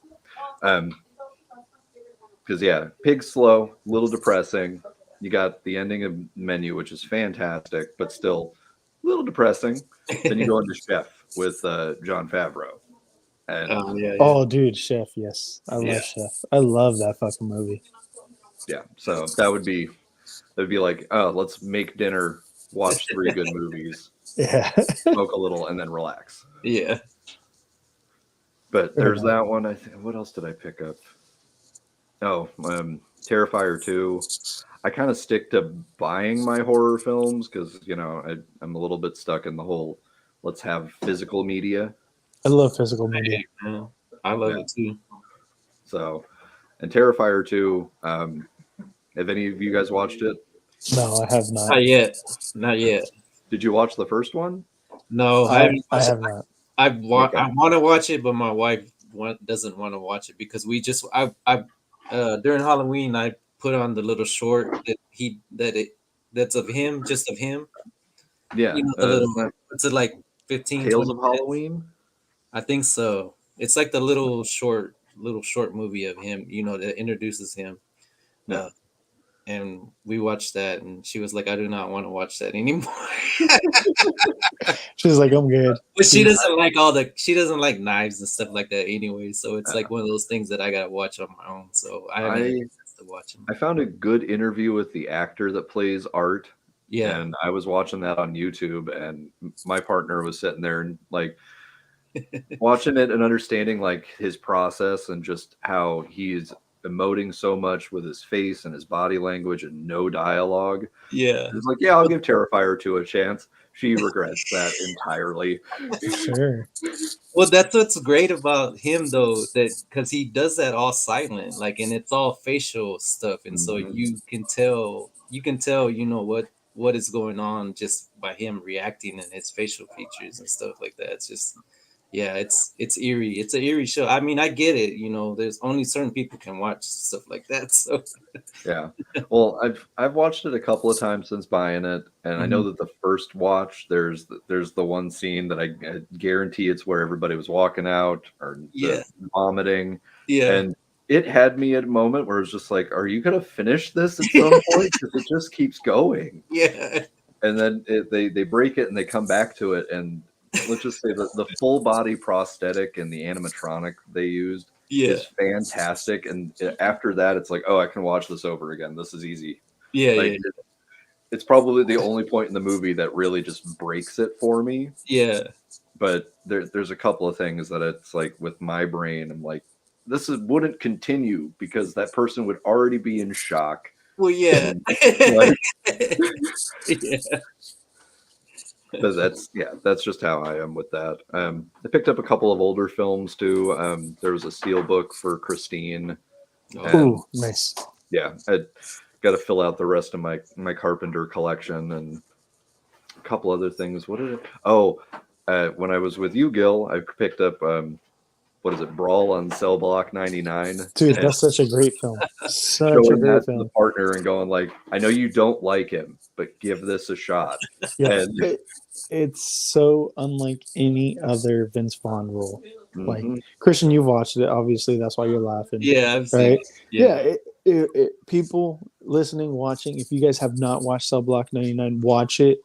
Because yeah, Pig's slow, a little depressing. You got the ending of Menu, which is fantastic, but still a little depressing. Then you go into Chef with Jon Favreau. And oh, dude, Chef, yes, I love Chef. I love that fucking movie. Yeah, so that would be like, oh, let's make dinner, watch 3 good movies, smoke a little, and then relax. Yeah. But there's that one. I think. What else did I pick up? Oh, Terrifier 2. I kind of stick to buying my horror films because, I'm a little bit stuck in the whole let's have physical media. I love physical media. I love it too. So, and Terrifier 2, have any of you guys watched it? No, I have not. Not yet. Did you watch the first one? No, I have not. I want to watch it, but my wife doesn't want to watch it because we just during Halloween I put on the little short that's of him, just of him. Yeah, the little, it's like 15 Tales 20 of Halloween. I think so. It's like the little short movie of him, that introduces him. Yeah. And we watched that, and she was like, "I do not want to watch that anymore." She's like, "I'm good." But she doesn't like she doesn't like knives and stuff like that anyway. So it's like one of those things that I gotta watch on my own. So I haven't had a chance to watch them. I found a good interview with the actor that plays Art. Yeah. And I was watching that on YouTube, and my partner was sitting there and like watching it and understanding like his process and just how he's emoting so much with his face and his body language and no dialogue. Yeah. It's like, yeah, I'll give Terrifier 2 a chance. She regrets that entirely. Sure. Well, that's what's great about him though, that because he does that all silent, like, and it's all facial stuff, and so you can tell, what is going on just by him reacting and his facial features and stuff like that. It's just, it's eerie. It's an eerie show. I mean, I get it. There's only certain people can watch stuff like that. So yeah. Well, I've watched it a couple of times since buying it, and I know that the first watch there's the one scene that I guarantee it's where everybody was walking out or vomiting. Yeah. And it had me at a moment where it was just like, are you gonna finish this at some point? Because it just keeps going. Yeah. And then they break it and they come back to it, and let's just say that the full body prosthetic and the animatronic they used is fantastic. And after that, it's like, oh, I can watch this over again. This is easy. Yeah, it's probably the only point in the movie that really just breaks it for me. Yeah. But there's a couple of things that it's like with my brain, I'm like, wouldn't continue because that person would already be in shock. Well, yeah. And, like, But that's just how I am with that. I picked up a couple of older films too. There was a steel book for Christine. Ooh, nice. Yeah, I got to fill out the rest of my Carpenter collection and a couple other things. What did it? Oh, when I was with you, Gil, I picked up what is it, Brawl on Cell Block 99. Dude, that's such a great film. Such a Showing great that to film. the partner and going like, I know you don't like him, but give this a shot. Yeah, And it's so unlike any other Vince Vaughn role. Like Mhm. Christian, you've watched it. Obviously, that's why you're laughing. Yeah, I've seen Right? it. Yeah. People listening, watching, if you guys have not watched Cell Block 99, watch it.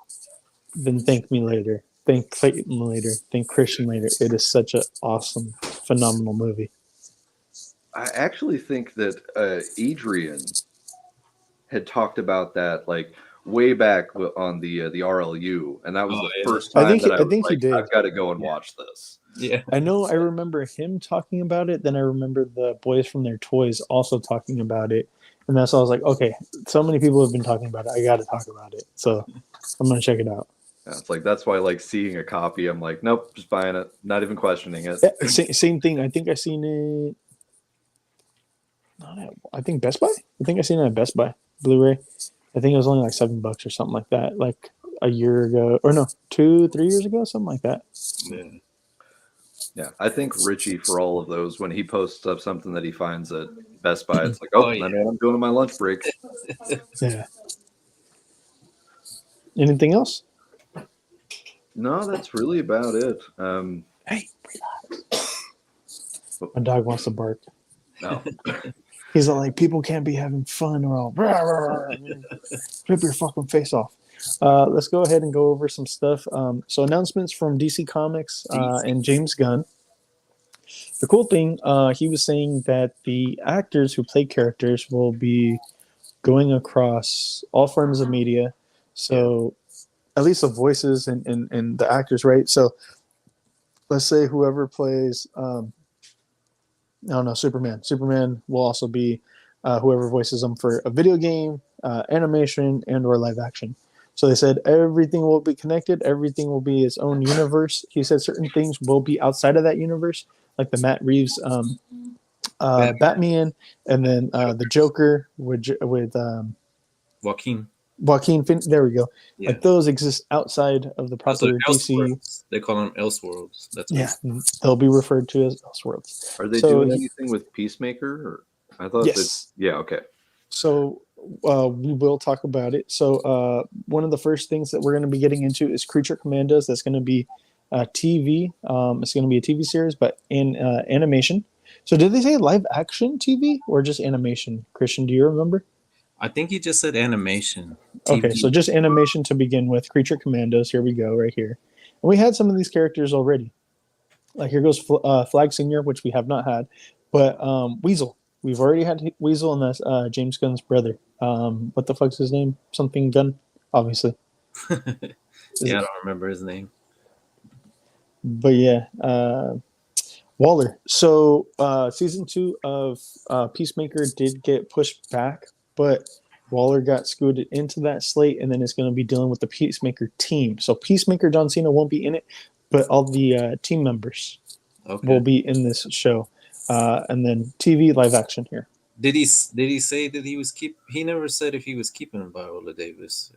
Then thank me later. Thank Clayton later. Thank Christian later. It is such an awesome, phenomenal movie. I actually think that Adrian had talked about that like way back on the RLU, and that was the first time I think that he did. I've got to go and watch this. Yeah. I know I remember him talking about it. Then I remember the boys from their toys also talking about it. And that's why I was like, okay, so many people have been talking about it. I got to talk about it. So I'm going to check it out. Yeah, it's like that's why like seeing a copy, I'm like, nope, just buying it, not even questioning it. Yeah, same thing. I think I seen it. I think Best Buy. I think I seen it at Best Buy Blu-ray. I think it was only like $7 or something like that, like a year ago, or no, 2-3 years ago, something like that. Yeah, I think Richie for all of those when he posts up something that he finds at Best Buy, it's like, I know what I'm doing on my lunch break. Yeah. Anything else? No, that's really about it. Hey, relax. My dog wants to bark. No. He's all like, people can't be having fun or all rip your fucking face off. Let's go ahead and go over some stuff. So announcements from DC Comics and James Gunn. The cool thing, he was saying that the actors who play characters will be going across all forms of media. So at least the voices and the actors, right? So let's say whoever plays Superman. Superman will also be whoever voices him for a video game, animation, and or live action. So they said everything will be connected. Everything will be its own universe. He said certain things will be outside of that universe, like the Matt Reeves Batman, and then the Joker with Joaquin. There we go. Yeah. Like those exist outside of the proper DC. They call them Elseworlds. That's they'll be referred to as Elseworlds. Are they doing anything with Peacemaker? Or I thought yes. Yeah. Okay. So we will talk about it. So one of the first things that we're going to be getting into is Creature Commandos. That's going to be TV. It's going to be a TV series, but in animation. So did they say live action TV or just animation? Christian, do you remember? I think he just said animation. TV. Okay, so just animation to begin with. Creature Commandos. Here we go, right here. And we had some of these characters already. Like here goes Flag Senior, which we have not had, but Weasel. We've already had Weasel, and that's James Gunn's brother. What the fuck's his name? Something Gunn, obviously. I don't remember his name. But yeah, Waller. So season 2 of Peacemaker did get pushed back, but Waller got scooted into that slate, and then it's going to be dealing with the Peacemaker team. So Peacemaker John Cena won't be in it, but all the team members will be in this show. And then TV live action here. Did he say that he was he never said if he was keeping Viola Davis.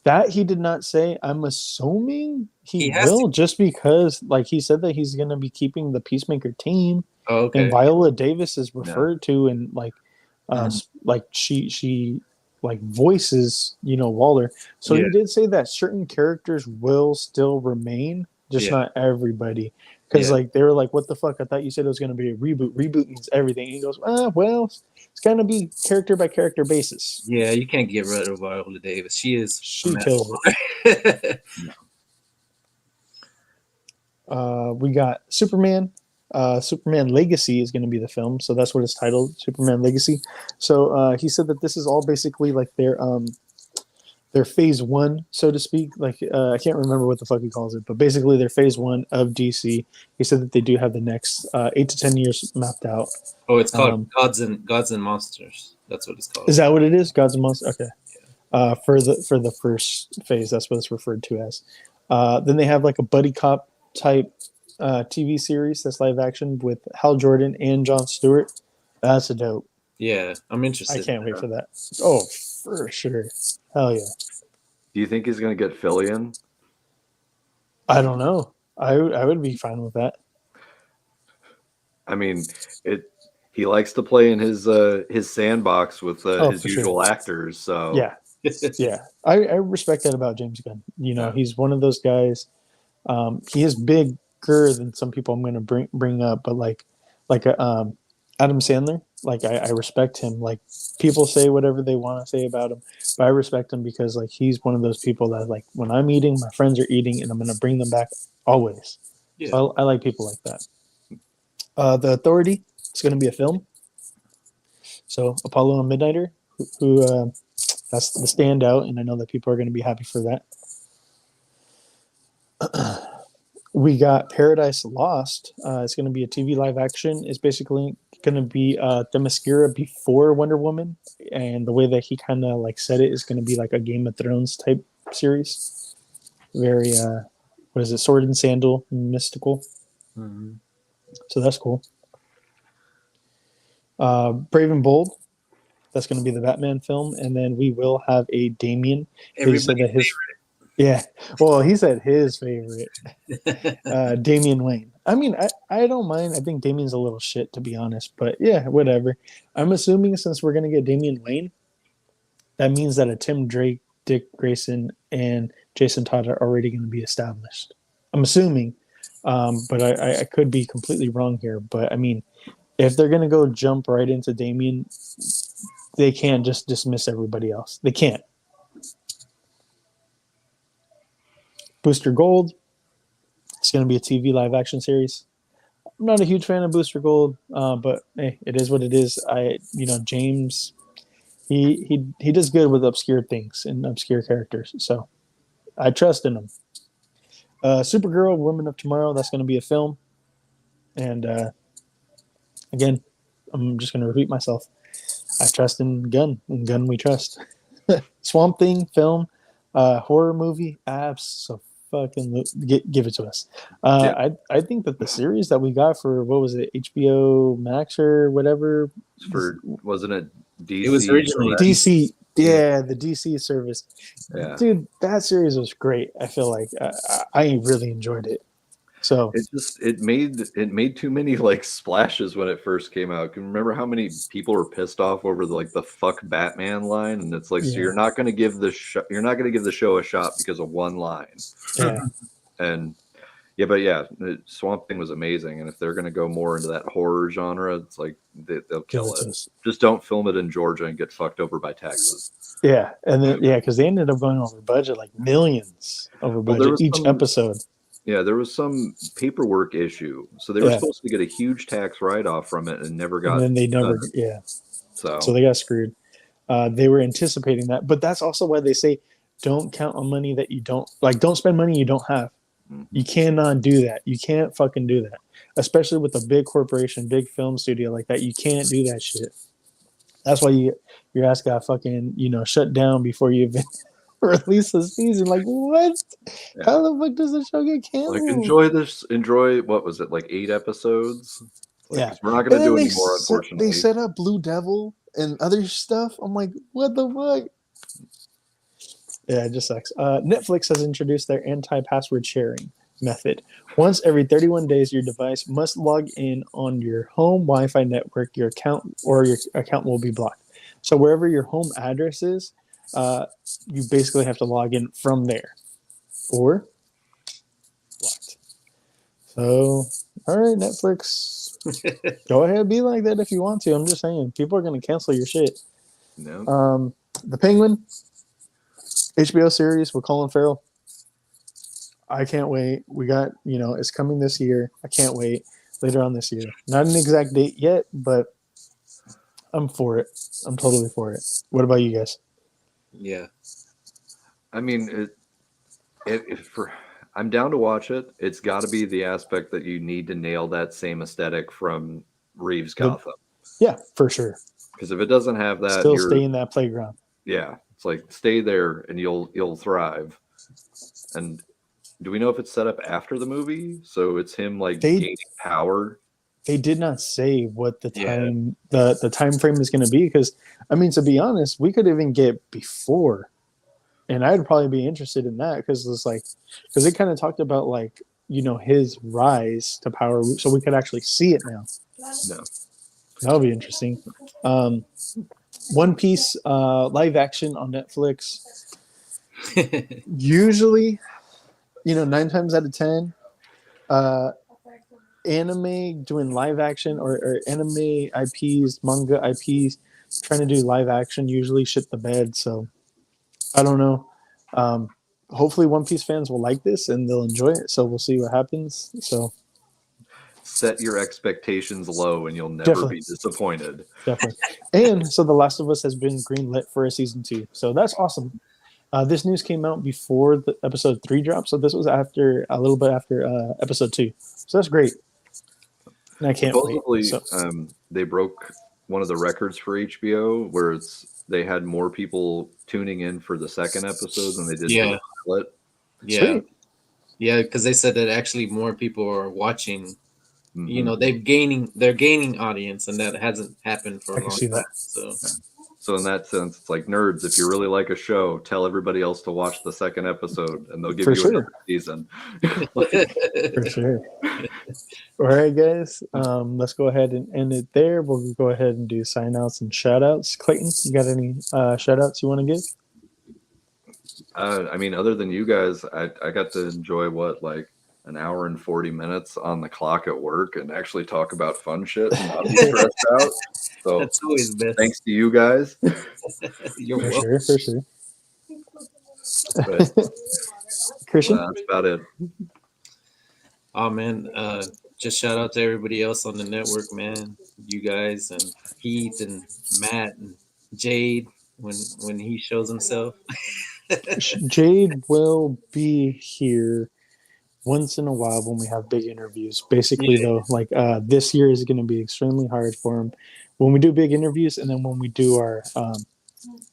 That he did not say. I'm assuming he will, just because like he said that he's going to be keeping the Peacemaker team. Oh, okay. And Viola Davis is referred to, and like like she like voices, Waller. So he did say that certain characters will still remain, just not everybody. Because like they were like, what the fuck? I thought you said it was going to be a reboot. Reboot means everything. And he goes, well, it's going to be character by character basis. Yeah, you can't get rid of Viola Davis. She kills it. We got Superman. Superman Legacy is going to be the film, so that's what it's titled, Superman Legacy. So he said that this is all basically like their phase 1, so to speak. Like I can't remember what the fuck he calls it, but basically their phase 1 of DC. He said that they do have the next 8 to 10 years mapped out. Oh, it's called Gods and Monsters. That's what it's called. Is that what it is? Gods and Monsters. Okay. For the first phase, that's what it's referred to as. Then they have like a buddy cop type TV series that's live action with Hal Jordan and Jon Stewart. That's a dope. Yeah, I'm I interested. can't wait for that. Oh, for sure. Hell yeah. Do you think he's going to get Philly in? I don't know. I would be fine with that. I mean, he likes to play in his sandbox with his for usual sure. actors. So Yeah. Yeah. I respect that about James Gunn. You know, he's one of those guys. He is bigger than some people I'm going to bring up, but like Adam Sandler, like I respect him. Like people say whatever they want to say about him, but I respect him because like he's one of those people that like when I'm eating, my friends are eating, and I'm going to bring them back always. Yeah. So I like people like that. The Authority is going to be a film. So Apollo and Midnighter, who that's the standout, and I know that people are going to be happy for that. We got Paradise Lost. It's going to be a TV live action. It's basically going to be Themyscira before Wonder Woman, and the way that he kind of like said it is going to be like a Game of Thrones type series. Very what is it? Sword and sandal, mystical. Mm-hmm. So that's cool. Brave and Bold. That's going to be the Batman film, and then we will have a Damien. Everybody's He said that his yeah. Well, he said his favorite. Damian Wayne. I mean, I don't mind. I think Damien's a little shit, to be honest. But yeah, whatever. I'm assuming since we're going to get Damian Wayne, that means that a Tim Drake, Dick Grayson, and Jason Todd are already going to be established. I'm assuming. But I could be completely wrong here. But I mean, if they're going to go jump right into Damian, they can't just dismiss everybody else. They can't. Booster Gold. It's going to be a TV live action series. I'm not a huge fan of Booster Gold, but hey, it is what it is. James, he does good with obscure things and obscure characters, so I trust in him. Supergirl, Women of Tomorrow. That's going to be a film, and again, I'm just going to repeat myself. I trust in Gunn. In Gunn, we trust. Swamp Thing film, horror movie. Fucking give it to us. I think that the series that we got for what was it, HBO Max or whatever, wasn't it DC? It was originally DC. Yeah, the DC service. Yeah, dude, that series was great. I feel like I really enjoyed it. So it made too many like splashes when it first came out. Can you remember how many people were pissed off over the fuck Batman line? And it's like, so you're not going to give the show a shot because of one line. Yeah. And yeah, Swamp Thing was amazing. And if they're going to go more into that horror genre, it's like they'll kill it. Just don't film it in Georgia and get fucked over by taxes. Yeah, and then because they ended up going over budget, like millions over budget each episode. Yeah, there was some paperwork issue, so they were supposed to get a huge tax write-off from it, and never got. And then they never, So they got screwed. They were anticipating that, but that's also why they say, don't count on money that you don't like. Don't spend money you don't have. Mm-hmm. You cannot do that. You can't fucking do that, especially with a big corporation, big film studio like that. You can't do that shit. That's why your ass got fucking shut down before you even release the season. Like what? Yeah. How the fuck does the show get canceled? Like enjoy what was it, like 8 episodes? Like, we're not gonna do any more, unfortunately. They set up Blue Devil and other stuff. I'm like, what the fuck? Yeah, it just sucks. Netflix has introduced their anti-password sharing method. Once every 31 days, your device must log in on your home Wi-Fi network. Your account will be blocked. So wherever your home address is, you basically have to log in from there, or blocked. So, all right, Netflix, go ahead, be like that if you want to. I'm just saying, people are going to cancel your shit. No. The Penguin HBO series with Colin Farrell. I can't wait. We got, it's coming this year. I can't wait. Later on this year. Not an exact date yet, but I'm for it. I'm totally for it. What about you guys? Yeah. I mean, I'm down to watch it. It's got to be the aspect that you need to nail that same aesthetic from Reeves Gotham. Yeah, for sure. Because if it doesn't have that, still stay in that playground. Yeah, it's like stay there and you'll thrive. And do we know if it's set up after the movie? So it's him like They- gaining power. They did not say what the Yeah. time the time frame is going to be, because I mean, to be honest, we could even get before, and I'd probably be interested in that, because it's like, because they kind of talked about like, you know, his rise to power, so we could actually see it now. No. That'll be interesting. One Piece live action on Netflix. Usually, you know, 9 times out of 10, anime doing live action or anime IPs, manga IPs trying to do live action usually shit the bed. So I don't know. Hopefully One Piece fans will like this and they'll enjoy it. So we'll see what happens. So Set your expectations low and you'll never Definitely. be disappointed. definitely. And so The Last of Us has been greenlit for a season 2. So that's awesome. This news came out before the episode 3 dropped. So this was after a little bit after episode 2. So that's great. And I can't Supposedly, wait. So, they broke one of the records for HBO where they had more people tuning in for the second episode than they did for Yeah. the pilot. Yeah. Sweet. Yeah, because they said that actually more people are watching. Mhm. You know, they're gaining audience, and that hasn't happened for I a can long see time. that. So So in that sense, it's like, nerds, if you really like a show, tell everybody else to watch the second episode and they'll give For you sure. another season. For sure. All right, guys. Let's go ahead and end it there. We'll go ahead and do sign outs and shout outs. Clayton, you got any shout outs you want to give? I mean, other than you guys, I got to enjoy like an hour and 40 minutes on the clock at work and actually talk about fun shit and not be stressed out. So that's always best. thanks to you guys. You're For welcome. sure, for sure. But Christian? that's about it. Oh man, just shout out to everybody else on the network, man. You guys and Heath and Matt and Jade when he shows himself. Jade will be here once in a while when we have big interviews. Basically, Yeah. though, like this year is going to be extremely hard for him when we do big interviews, and then when we do our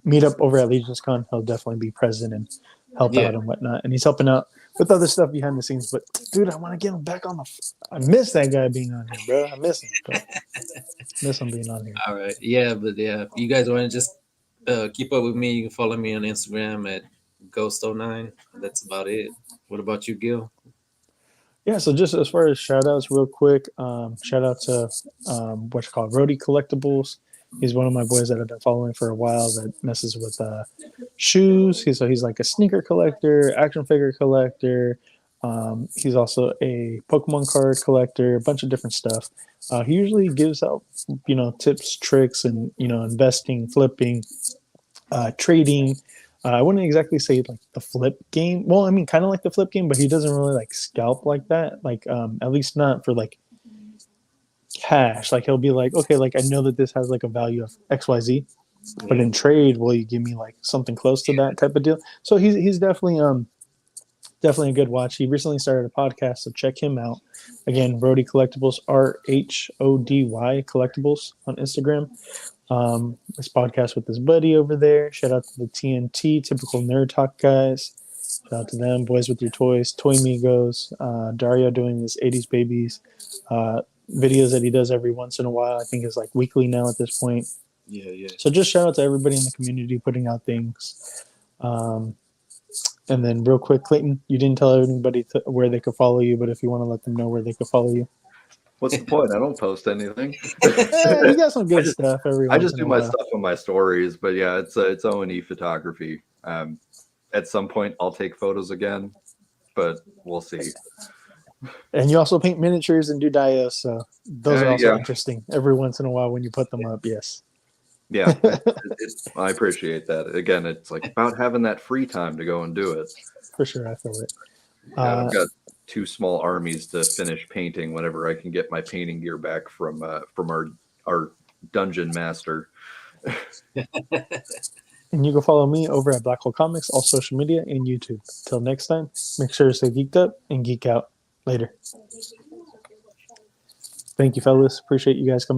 meetup over at Legion's Con, he'll definitely be present and help Yeah. out and whatnot. And he's helping out with other stuff behind the scenes. But dude, I want to get him back on the. I miss that guy being on here, bro. I miss him. But miss him being on here. All right. Yeah, but yeah, if you guys want to just keep up with me, you can follow me on Instagram at Ghost09. That's about it. What about you, Gil? Yeah, so just as far as shout outs, real quick, shout out to what's called Rody Collectibles. He's one of my boys that I've been following for a while that messes with shoes. He's like a sneaker collector, action figure collector. He's also a Pokemon card collector, a bunch of different stuff. He usually gives out, tips, tricks, and, investing, flipping, trading. I wouldn't exactly say like the flip game. Well, I mean, kind of like the flip game, but he doesn't really like scalp like that. Like, at least not for like cash. Like he'll be like, okay, like I know that this has like a value of XYZ, but in trade, will you give me like something close to that type of deal? So he's definitely a good watch. He recently started a podcast, so check him out. Again, Rody Collectibles, RHODY Collectibles on Instagram. This podcast with his buddy over there. Shout out to the TNT, Typical Nerd Talk guys. Shout out to them, Boys with Your Toys, Toy Migos, Dario doing his 80s Babies videos that he does every once in a while. I think it's like weekly now at this point. Yeah. So just shout out to everybody in the community putting out things. And then real quick, Clayton, you didn't tell anybody where they could follow you, but if you want to let them know where they could follow you. What's the point? I don't post anything. You got some good stuff every I once just in do a my while. stuff on my stories, but yeah, it's O&E photography. At some point, I'll take photos again, but we'll see. And you also paint miniatures and do dios, so those are also Yeah. interesting every once in a while when you put them up. Yes, Yeah, I appreciate that. Again, it's like about having that free time to go and do it. for sure. I feel it. I've got 2 small armies to finish painting whenever I can get my painting gear back from our dungeon master. And you can follow me over at Black Hole Comics, all social media and YouTube. Till next time, make sure to stay geeked up and geek out. Later. Thank you, fellas. Appreciate you guys coming.